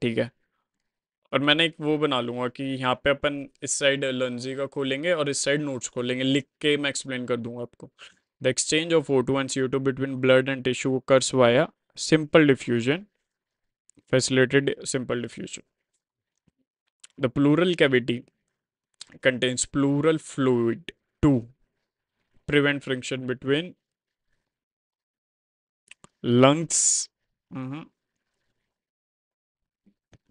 ठीक है। और मैंने एक वो बना लूंगा कि यहाँ पे अपन इस साइड लंजी का खोलेंगे और इस साइड नोट्स खोलेंगे, लिख के मैं एक्सप्लेन कर दूंगा आपको। The exchange of O2 and CO2 between blood and tissue occurs via simple diffusion, facilitated simple diffusion. The pleural cavity contains pleural fluid to prevent friction between lungs. Mhm.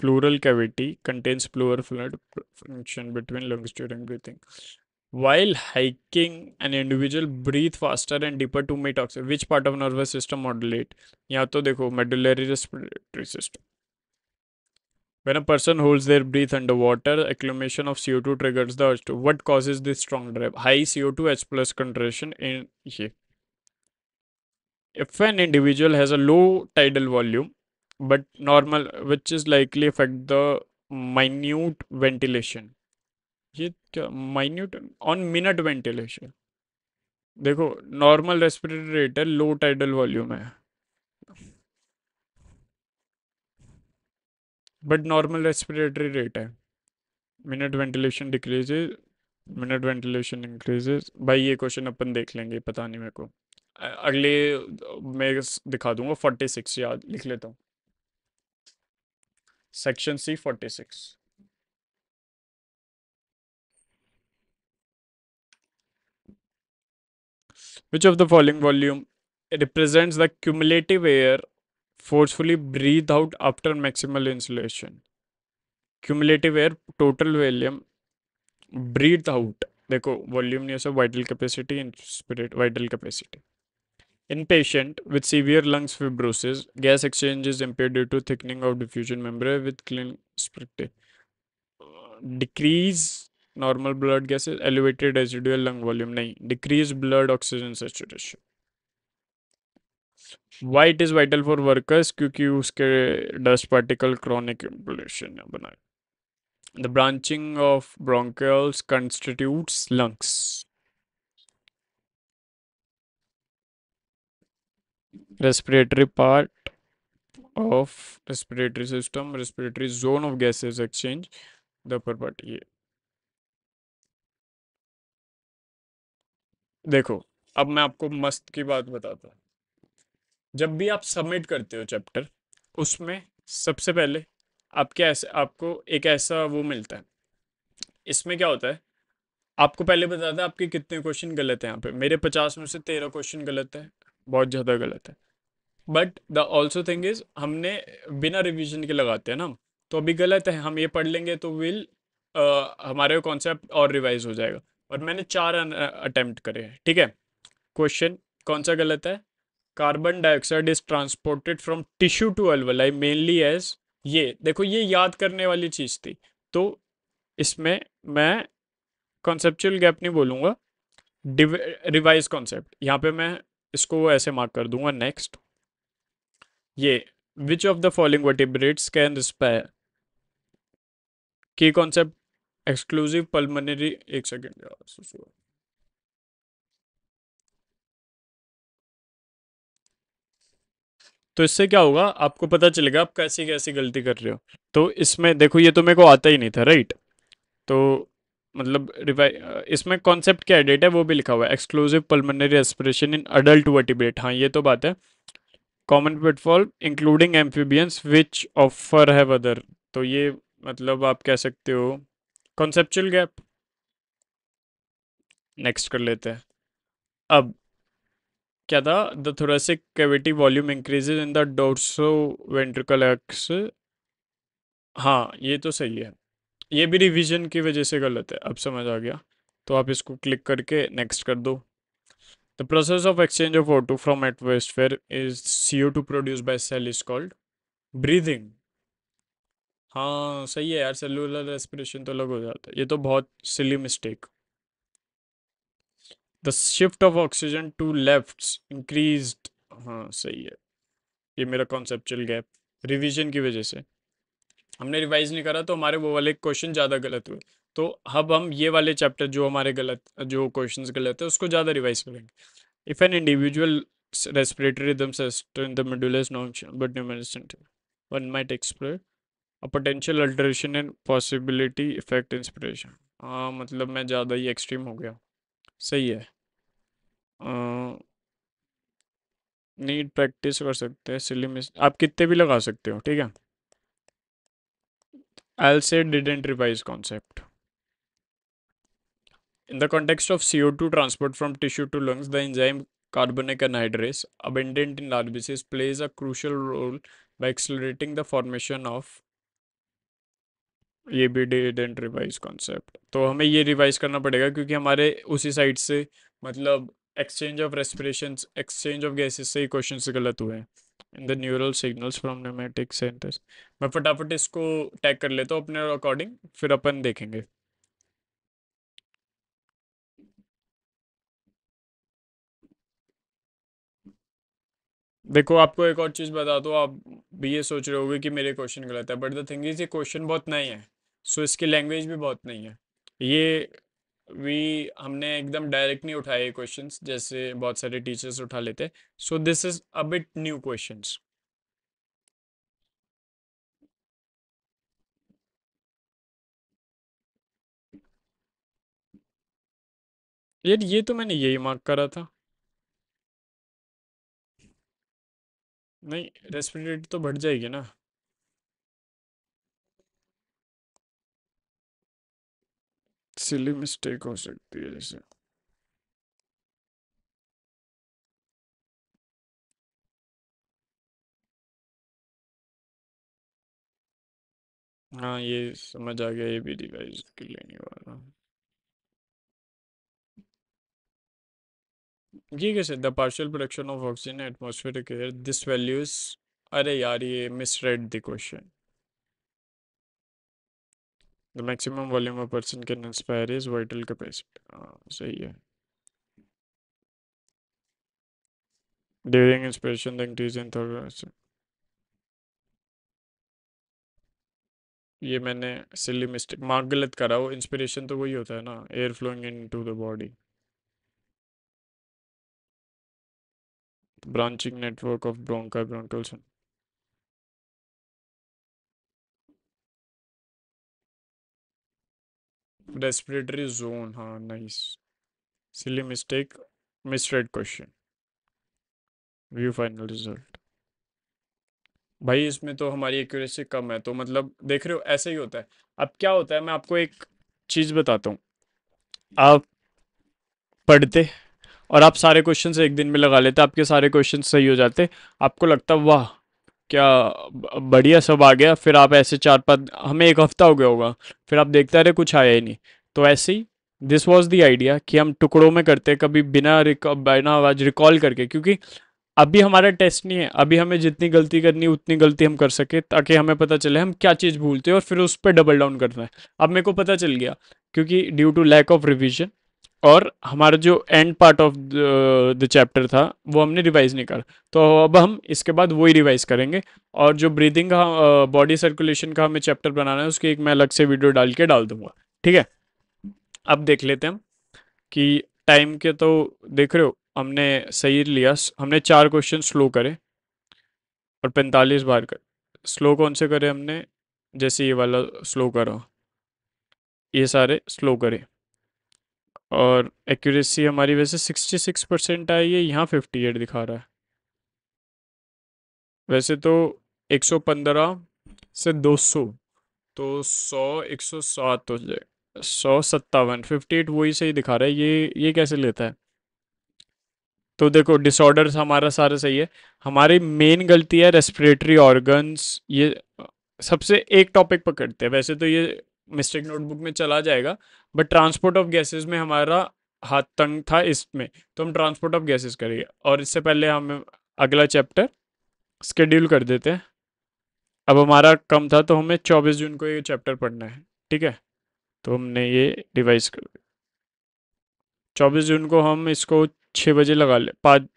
Pleural cavity contains pleural fluid friction between lungs during breathing. While hiking, an individual breathe faster and deeper to meet oxygen. Which part of nervous system modulate? यहाँ तो देखो medullary respiratory system. When a person holds their breath underwater, accumulation of CO2 triggers the urge to. What causes this strong drive? High CO2 H plus concentration in ये. If an individual has a low tidal volume but normal, which is likely affect the minute ventilation, ये क्या minute on minute ventilation, देखो normal respiratory rate है, लो tidal volume है, but normal respiratory rate है, minute ventilation decreases, minute ventilation increases. भाई ये question अपन देख लेंगे, पता नहीं मेरे को, अगले मैं दिखा दूंगा। 46 याद लिख लेता हूँ, section C 46। Which of the following volume represents the cumulative air forcefully breathed out after maximal inhalation? Cumulative air total volume breathed out, देखो वॉल्यूम नहीं है, सब vital capacity, inspiratory vital capacity. In patient with severe lungs fibrosis, gas exchange is impaired due to thickening of diffusion membrane with clean perspective. Decrease normal blood gases, elevated residual lung volume नहीं, decrease blood oxygen saturation. Why it is vital for workers? क्योंकि उसके dust particle chronic inflammation बनाए। The branching of bronchioles constitutes lungs. Respiratory part of respiratory system, respiratory zone of gases exchange, the upper part ये। देखो, अब मैं आपको मस्त की बात बताता हूँ। जब भी आप सबमिट करते हो चैप्टर, उसमें सबसे पहले आपके ऐसे आपको एक ऐसा वो मिलता है। इसमें क्या होता है, आपको पहले बताता है आपके कितने क्वेश्चन गलत हैं। यहाँ पे मेरे 50 में से 13 क्वेश्चन गलत है, बहुत ज़्यादा गलत है। But the also thing is हमने बिना रिवीजन के लगाते हैं ना, तो अभी गलत है, हम ये पढ़ लेंगे तो विल हमारे कॉन्सेप्ट और रिवाइज हो जाएगा। और मैंने 4 अटेम्प्ट करे हैं, ठीक है। क्वेश्चन कौन सा गलत है? Carbon dioxide is transported from tissue to alveoli mainly as, ये देखो ये याद करने वाली चीज थी। तो इसमें मैं कॉन्सेप्चुअल गैप नहीं बोलूंगा, रिवाइज कॉन्सेप्ट, यहाँ पे मैं इसको ऐसे मार्क कर दूंगा नेक्स्ट। ये विच of the following vertebrates can respire, की कॉन्सेप्ट एक्सक्लूसिव पल्मोनरी, एक सेकेंड यार, तो इससे क्या होगा आपको पता चलेगा आप कैसी कैसी गलती कर रहे हो। तो इसमें देखो ये तो मेरे को आता ही नहीं था, राइट? तो मतलब इसमें कॉन्सेप्ट क्या डेट है वो भी लिखा हुआ है, exclusive pulmonary aspiration in adult vertebrate, हाँ ये तो बात है। Common pitfall including amphibians which offer have other, तो ये मतलब आप कह सकते हो कॉन्सेप्चुअल गैप। नेक्स्ट कर लेते हैं। अब क्या था? The thoracic cavity volume increases in the dorso ventricle x, हाँ ये तो सही है। ये भी रिवीजन की वजह से गलत है, अब समझ आ गया। तो आप इसको क्लिक करके नेक्स्ट कर दो। The process of exchange of O2 from atmosphere is CO2 produce by cell is called breathing. हाँ सही है यार, सेलुलर रेस्पिरेशन तो अलग हो जाता है, ये तो बहुत silly mistake. The shift of oxygen to left increased, हाँ सही है। ये मेरा कॉन्सेप्चुअल गैप रिवीजन की वजह से, हमने रिवाइज नहीं करा तो हमारे वो वाले क्वेश्चन ज़्यादा गलत हुए। तो अब हम ये वाले चैप्टर जो हमारे गलत, जो क्वेश्चंस गलत है उसको ज़्यादा रिवाइज करेंगे। If an individual respiratory rhythm system in the medulla is not but numerous, one might explore a potential alteration in possibility effect inspiration। हाँ मतलब मैं ज़्यादा ही एक्सट्रीम हो गया, सही है। नीड प्रैक्टिस कर सकते हैं, सिली मिस आप कितने भी लगा सकते हो, ठीक है। I'll say didn't revise concept. In the context of CO2 transport from tissue to lungs, the enzyme carbonic anhydrase, abundant in RBCs, plays a crucial role by accelerating the formation of, ये भी didn't revise concept, तो हमें ये revise करना पड़ेगा क्योंकि हमारे उसी साइड से मतलब exchange of respiration, exchange of gases से ही क्वेश्चन गलत हुए हैं। In the neural signals from pneumatic centres, मैं फटाफट इसको टैग कर लेता हूँ अपने अकॉर्डिंग, फिर अपन देखेंगे। देखो आपको एक और चीज़ बता दो, आप भी ये सोच रहे होगे कि मेरे क्वेश्चन गलत है, बट द थिंग इज ये क्वेश्चन बहुत नए हैं, सो इसकी लैंग्वेज भी बहुत नहीं है। ये वी हमने एकदम डायरेक्ट नहीं उठाए क्वेश्चंस जैसे बहुत सारे टीचर्स उठा लेते, सो this is a bit new questions. यार ये तो मैंने यही मार्क करा था। नहीं, रेस्पिरेटरी तो बढ़ जाएगी ना। सिली मिस्टेक हो सकती है जैसे। हाँ ये समझ आ गया, ये भी रिवाइज कर लेने वाला। ये कैसे? The partial production of oxygen atmospheric air this values, अरे यार ये misread the question. The maximum volume a person can inspire is vital capacity, हाँ सही है। During inspiration the increase in thought, ये मैंने सिली मिस्टेक मार्क गलत करा, वो इंस्पिरेशन तो वही होता है ना, air flowing into the body. Branching network of bronchi bronchioles, respiratory zone, हाँ nice. Silly mistake, misread question, view final result. भाई इसमें तो हमारी एक्यूरेसी कम है, तो मतलब देख रहे हो ऐसे ही होता है। अब क्या होता है, मैं आपको एक चीज बताता हूँ। आप पढ़ते और आप सारे क्वेश्चन एक दिन में लगा लेते, आपके सारे क्वेश्चन सही हो जाते, आपको लगता वाह क्या बढ़िया सब आ गया, फिर आप ऐसे 4-5, हमें एक हफ्ता हो गया होगा, फिर आप देखते रहे कुछ आया ही नहीं। तो ऐसे ही दिस वॉज द आइडिया कि हम टुकड़ों में करते, कभी बिना आवाज रिकॉल करके, क्योंकि अभी हमारा टेस्ट नहीं है, अभी हमें जितनी गलती करनी है उतनी गलती हम कर सके, ताकि हमें पता चले हम क्या चीज़ भूलते हैं और फिर उस पर डबल डाउन करना है। अब मेरे को पता चल गया, क्योंकि due to lack of revision और हमारा जो end part of the chapter था वो हमने रिवाइज नहीं करा, तो अब हम इसके बाद वही रिवाइज करेंगे। और जो ब्रीदिंग का, बॉडी सर्कुलेशन का हमें चैप्टर बनाना है, उसकी एक मैं अलग से वीडियो डाल के डाल दूंगा। ठीक है, अब देख लेते हैं हम कि टाइम के तो देख रहे हो हमने सही लिया, हमने 4 क्वेश्चन स्लो करे और 45 बार कर। स्लो कौन से करे हमने, जैसे ये वाला स्लो करा, ये सारे स्लो करे। और एक्यूरेसी हमारी वैसे 66% आई है, यहाँ 58 दिखा रहा है। वैसे तो 115 से 200, तो 100 107 हो जाए, 157, 58 वही सही दिखा रहा है, ये कैसे लेता है। तो देखो डिसऑर्डर्स हमारा सारा सही है, हमारी मेन गलती है रेस्पिरेटरी ऑर्गन्स, ये सबसे एक टॉपिक पकड़ते हैं, वैसे तो ये मिस्टेक नोटबुक में चला जाएगा, बट ट्रांसपोर्ट ऑफ गैसेस में हमारा हाथ तंग था इसमें, तो हम ट्रांसपोर्ट ऑफ गैसेस करेंगे। और इससे पहले हम अगला चैप्टर स्केड्यूल कर देते हैं। अब हमारा कम था तो हमें 24 जून को ये चैप्टर पढ़ना है, ठीक है, तो हमने ये रिवाइज कर, 24 जून को हम इसको 6 बजे लगा ले, 5,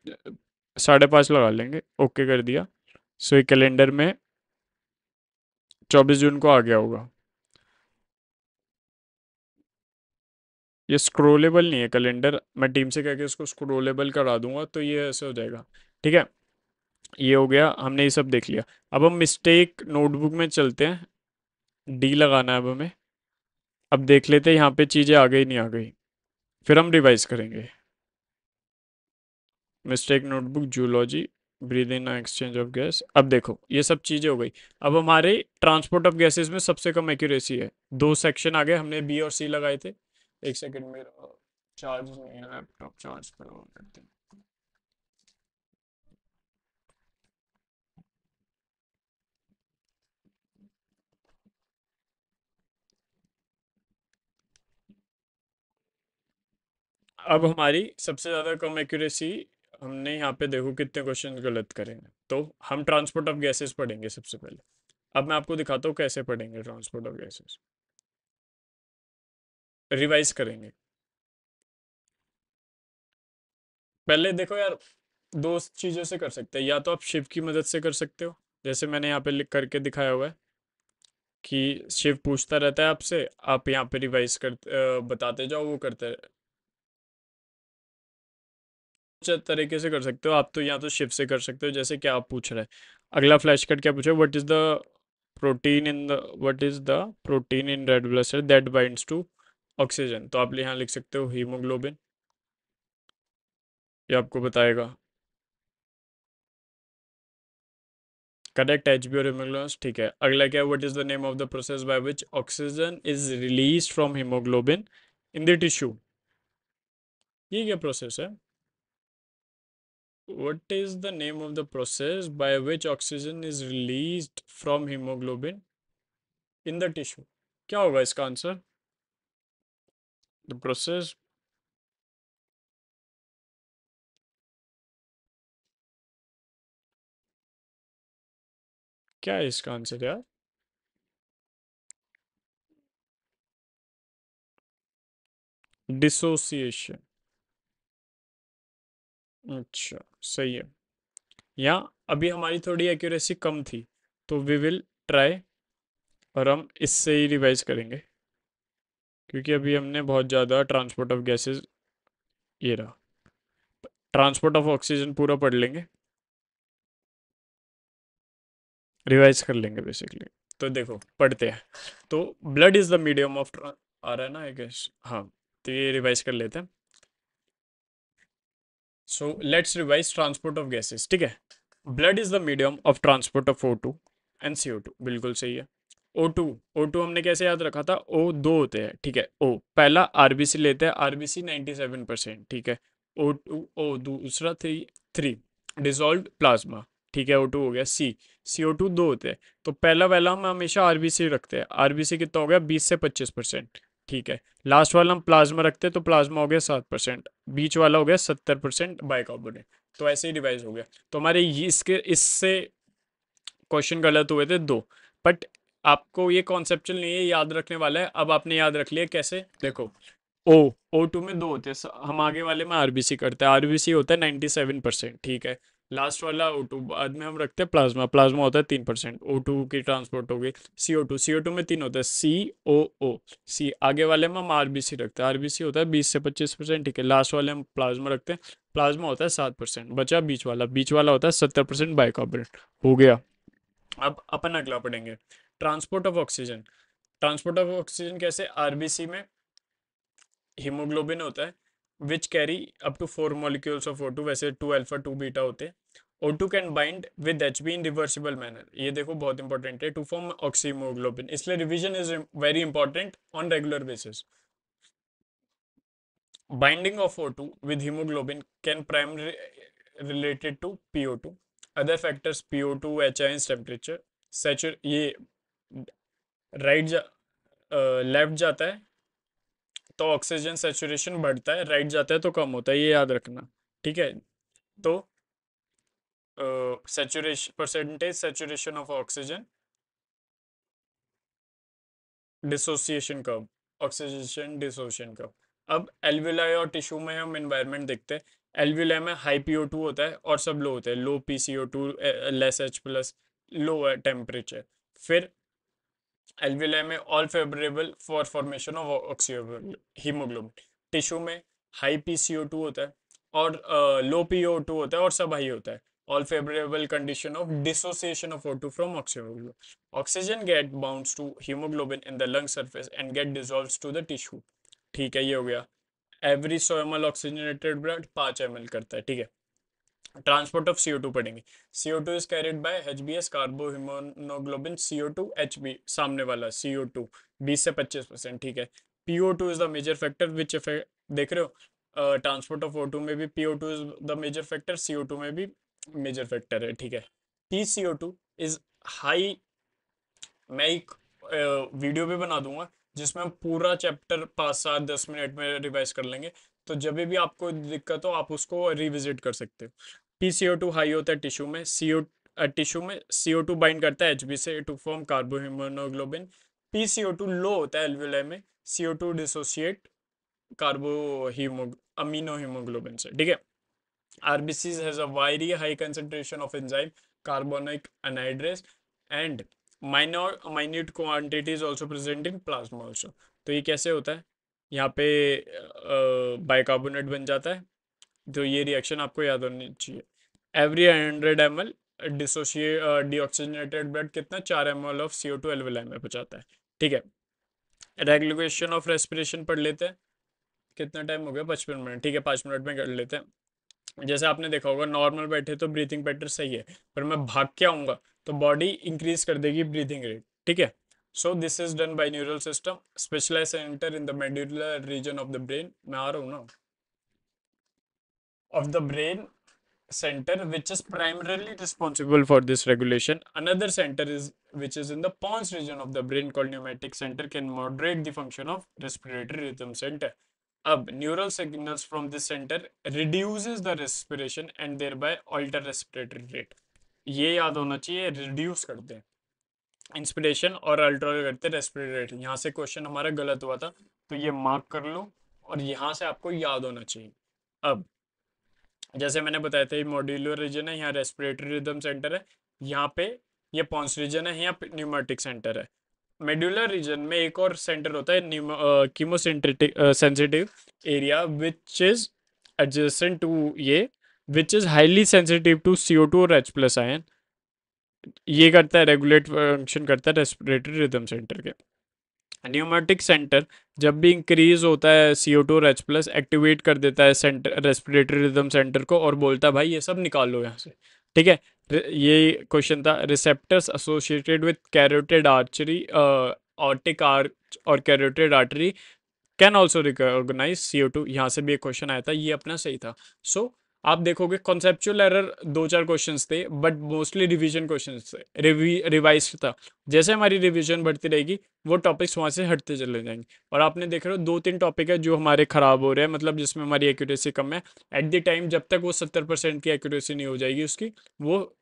5:30 लगा लेंगे, ओके कर दिया। सो ये कैलेंडर में 24 जून को आ गया होगा। ये स्क्रोलेबल नहीं है कैलेंडर, मैं टीम से कह के इसको स्क्रोलेबल करा दूंगा, तो ये ऐसे हो जाएगा। ठीक है, ये हो गया, हमने ये सब देख लिया। अब हम मिस्टेक नोटबुक में चलते हैं, डी लगाना है अब हमें। अब देख लेते हैं यहाँ पे चीज़ें आ गई नहीं आ गई, फिर हम रिवाइज करेंगे। Mistake notebook zoology, breathe in exchange of gas. अब देखो ये सब चीज़ें हो गई। अब हमारे ट्रांसपोर्ट ऑफ गैसेस में सबसे कम एक्यूरेसी है, 2 सेक्शन आ गए, हमने बी और सी लगाए थे। एक सेकंड में, चार्ज नहीं है लैपटॉप, चार्ज करो करते हैं। अब हमारी सबसे ज़्यादा कम एक्यूरेसी, हमने यहाँ पे देखो कितने क्वेश्चन गलत करेंगे, तो हम ट्रांसपोर्ट ऑफ गैसेस पढ़ेंगे सबसे पहले। अब मैं आपको दिखाता हूँ कैसे पढ़ेंगे ट्रांसपोर्ट ऑफ गैसेस, रिवाइज करेंगे। पहले देखो यार, दो चीज़ों से कर सकते हैं, या तो आप शिव की मदद से कर सकते हो, जैसे मैंने यहाँ पे लिख करके दिखाया हुआ है कि शिव पूछता रहता है आपसे, आप यहाँ पे रिवाइज कर बताते जाओ, वो करते। तरीके से कर सकते हो आप, तो या तो शिव से कर सकते हो, जैसे कि आप पूछ रहे हैं। अगला फ्लैश कार्ड क्या पूछा, what is the protein in red blood cell that binds to oxygen, तो आप यहाँ लिख सकते हो हीमोग्लोबिन, ये आपको बताएगा। करेक्ट, एचबी और हीमोग्लोबिन, ठीक है। अगला क्या है, what is the name of the process by which oxygen is release from haemoglobin in the tissue, ये क्या प्रोसेस है। What is the name of the process by which oxygen is released from hemoglobin in the tissue? क्या होगा इसका answer, the process, क्या है इसका answer यार, डिसोसिएशन। अच्छा सही है, यहाँ अभी हमारी थोड़ी एक्यूरेसी कम थी, तो वी विल ट्राई, और हम इससे ही रिवाइज करेंगे, क्योंकि अभी हमने बहुत ज़्यादा ट्रांसपोर्ट ऑफ गैसेस, ये रहा, ट्रांसपोर्ट ऑफ ऑक्सीजन पूरा पढ़ लेंगे, रिवाइज कर लेंगे बेसिकली। तो देखो पढ़ते हैं, तो blood is the medium of, आ रहा है ना आई गेस, हाँ, तो ये रिवाइज कर लेते हैं। So let's revise transport of gases, ठीक है। Blood is the medium of transport of O2 and CO2, बिल्कुल सही है। O2, O2 हमने कैसे याद रखा था, O दो होते हैं, ठीक है। O पहला आरबीसी लेते हैं, आरबीसी 97%, ठीक है। O2 ओ दूसरा थ्री डिसॉल्व प्लाज्मा, ठीक है। O2 हो गया। CO2 दो होते हैं। तो पहला वाला हम हमेशा आरबीसी रखते हैं। आरबीसी कितना हो गया? 20 से 25%, ठीक है। लास्ट वाला हम प्लाज्मा रखते हैं, तो प्लाज्मा हो गया 7%। बीच वाला हो गया 70% बाइकार्बोनेट। तो ऐसे ही डिवाइस हो गया। तो हमारे इसके इससे क्वेश्चन गलत हुए थे दो। बट आपको ये कॉन्सेप्चुअल नहीं है, याद रखने वाला है। अब आपने याद रख लिया कैसे, देखो। ओ O2 में दो होते हैं। हम आगे वाले में आरबीसी करते हैं। आरबीसी होता है 97%, ठीक है। लास्ट वाला O2 बाद में हम रखते हैं प्लाज्मा। प्लाज्मा होता है 3%। O2 की ट्रांसपोर्ट हो गई। CO2 में तीन होता है, COO। सी आगे वाले में हम आरबीसी रखते हैं। आरबीसी होता है 20 से 25%, ठीक है। लास्ट वाले हम प्लाज्मा रखते हैं। प्लाज्मा होता है 7%। बचा बीच वाला होता है 70% बाइकार्बोनेट। हो गया। अब अपन अगला पढ़ेंगे, transport of oxygen. Transport of oxygen कैसे? आरबीसी में हीमोग्लोबिन होता है which carry up to 4 molecules of O2। वैसे 2 अल्फा 2 बीटा होते हैं। O2 can bind with HB in reversible manner. ये देखो बहुत इंपॉर्टेंट है, टू फॉर्म ऑक्सीमोग्लोबिन। इसलिए revision is very important on regular basis. Binding of O2 with hemoglobin can primarily related to PO2. Other factors PO2, HI's temperature, ये right left जाता है तो oxygen saturation बढ़ता है, राइट जाता है तो कम होता है, ये याद रखना, ठीक है। तो saturation percentage saturation of oxygen, dissociation curve, oxidation dissociation curve. अब एल्विलाई और टिश्यू में हम एनवायरनमेंट देखते हैं। एल्विलाई में हाई PO2 होता है और सब लो होते हैं, लो PCO2, less H+, low temperature. फिर एल्विलाई में all favourable for formation of haemoglobin. Tissue में हाई PCO2 होता है और लो PO2 होता है और सब हाई होता है। All favourable condition of dissociation of O2 from oxygen. Oxygen get bounds to haemoglobin in the lung surface and get dissolves to the tissue, ठीक है। ये हो गया। Every 100 ml oxygenated blood 5 ml करता है, ठीक है। ट्रांसपोर्ट ऑफ CO2 पढ़ेंगे। CO2 is carried by HBS कार्बो haemoglobin. CO2 HB सामने वाला CO2 20 से 25%, ठीक है। PO2 is the major factor which effect, देख रहे हो ट्रांसपोर्ट ऑफ O2 में भी PO2 is the major factor, CO2 में भी मेजर फैक्टर है, ठीक है। PCO2 is high. मैं एक वीडियो भी बना दूंगा जिसमें हम पूरा चैप्टर 5 7 10 मिनट में रिवाइज कर लेंगे। तो जब भी आपको दिक्कत हो आप उसको रिविजिट कर सकते हो। PCO2 हाई होता है टिश्यू में। टिश्यू में CO2 बाइंड करता है HB से टू फॉर्म कार्बोहीमोग्लोबिन। PCO2 लो होता है एल्वियोलाई में। CO2 डिसोसिएट कार्बो अमीनो हीमोग्लोबिन से, ठीक है। RBCs has a very high concentration of enzyme carbonic anhydrase and minute quantity is also present in plasma also। तो ये कैसे होता है? यहाँ पे बाइकार्बोनेट बन जाता है। तो ये रिएक्शन आपको याद होनी चाहिए। Every 100 ml dissociate deoxygenated blood कितना 4 ml ऑफ CO2 एल्वियोलाई में पहुंचाता है, ठीक है। रेगुलेशन ऑफ रेस्पिरेशन पढ़ लेते हैं। कितना टाइम हो गया? 55 मिनट, ठीक है। 5 मिनट में कर लेते हैं। जैसे आपने देखा होगा नॉर्मल बैठे तो ब्रीथिंग पैटर्न सही है, पर मैं भाग के आऊंगा तो बॉडी इंक्रीज कर देगी ब्रीथिंग रेट, ठीक है। So this is done by neural system specialise centre in the medullar region of the brain. मैं आ रहा हूँ ना, of the brain center which is primarily responsible for this regulation. Another center is which is in the pons region of the brain called pneumatic center can moderate the function of respiratory rhythm center. अब neural signals from this center reduces the respiration and thereby alter respiratory rate. ये याद होना चाहिए, reduce करते हैं inspiration और alter करते हैं रेस्पिरेटरी रेट। यहाँ से क्वेश्चन हमारा गलत हुआ था तो ये मार्क कर लो और यहाँ से आपको याद होना चाहिए। अब जैसे मैंने बताया था ये मॉड्यूलर रीजन है, यहाँ रेस्पिरेटरी रिदम सेंटर है, यहाँ पे ये पॉन्स रीजन है, यहाँ पे न्यूमेटिक सेंटर है। मेडुलर रीजन में एक और सेंटर होता है chemocentric sensitive area which is adjacent to ये, which is highly sensitive to CO2 और H+ आयन। ये करता है रेगुलेट फंक्शन करता है रेस्पिरेटरी रिदम सेंटर के। न्यूमेटिक सेंटर जब भी इंक्रीज होता है CO2 और H+ एक्टिवेट कर देता है सेंटर रेस्पिरेटरी रिदम सेंटर को और बोलता है भाई ये सब निकाल लो यहाँ से, ठीक है। ये क्वेश्चन था। Receptors associated with carotid artery aortic arch और carotid artery can also recognise CO2, यहाँ से भी एक क्वेश्चन आया था, ये अपना सही था। सो आप देखोगे कॉन्सेप्चुअल एरर 2-4 क्वेश्चंस थे, बट मोस्टली रिवीजन क्वेश्चंस थे, रिवाइज था। जैसे हमारी रिवीजन बढ़ती रहेगी वो टॉपिक्स वहाँ से हटते चले जाएंगे। और आपने देख रहे हो 2-3 टॉपिक है जो हमारे खराब हो रहे हैं, मतलब जिसमें हमारी एक्यूरेसी कम है। एट द टाइम जब तक वो 70% की एक्यूरेसी नहीं हो जाएगी उसकी, वो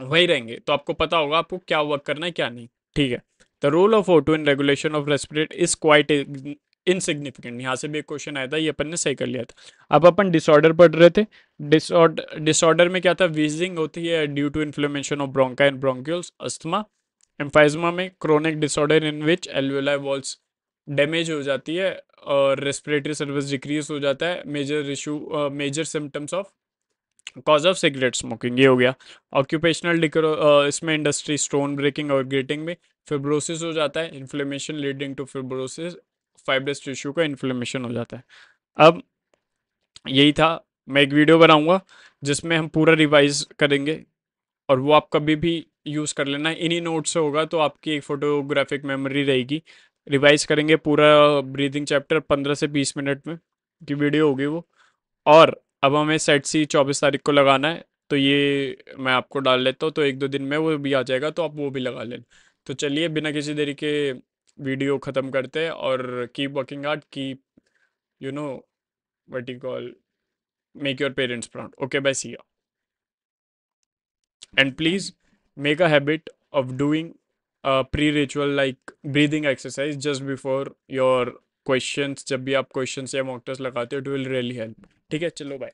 वही रहेंगे। तो आपको पता होगा आपको क्या वर्क करना है क्या नहीं। ठीक है। The role of O2 in regulation of respirate is quite insignificant, यहाँ से भी एक क्वेश्चन आया था, ये अपन ने सही कर लिया था। अब अपन डिसऑर्डर पढ़ रहे थे। डिसऑर्डर में क्या था, वीजिंग होती है due to inflammation of bronchi and bronchioles, asthma. Emphysema में chronic disorder in which alveoli walls damage हो जाती है और रेस्पिरेटरी सर्विस डिक्रीज हो जाता है। Major symptoms of cause of cigarette smoking, ये हो गया। ऑक्यूपेशनल इसमें इंडस्ट्री, स्टोन ब्रेकिंग और ग्रेटिंग में फिब्रोसिस हो जाता है, inflammation leading to fibrosis, fibrous tissue का इन्फ्लेमेशन हो जाता है। अब यही था, मैं एक वीडियो बनाऊंगा जिसमें हम पूरा रिवाइज करेंगे, और वो आप कभी भी यूज़ कर लेना, इन्हीं नोट से होगा तो आपकी एक फोटोग्राफिक मेमोरी रहेगी। रिवाइज करेंगे पूरा ब्रीदिंग चैप्टर 15 से 20 मिनट में की वीडियो होगी वो। और अब हमें सेट सी 24 तारीख को लगाना है, तो ये मैं आपको डाल लेता हूँ, तो 1-2 दिन में वो भी आ जाएगा, तो आप वो भी लगा लेना। तो चलिए बिना किसी देरी के वीडियो ख़त्म करते हैं, और keep working hard, keep you know what you call, make your parents proud. Okay, bye, see ya. And please make a habit of doing a pre-ritual like breathing exercise just before your questions, जब भी आप questions या mock test लगाते हो, it will really help. ठीक है, चलो bye.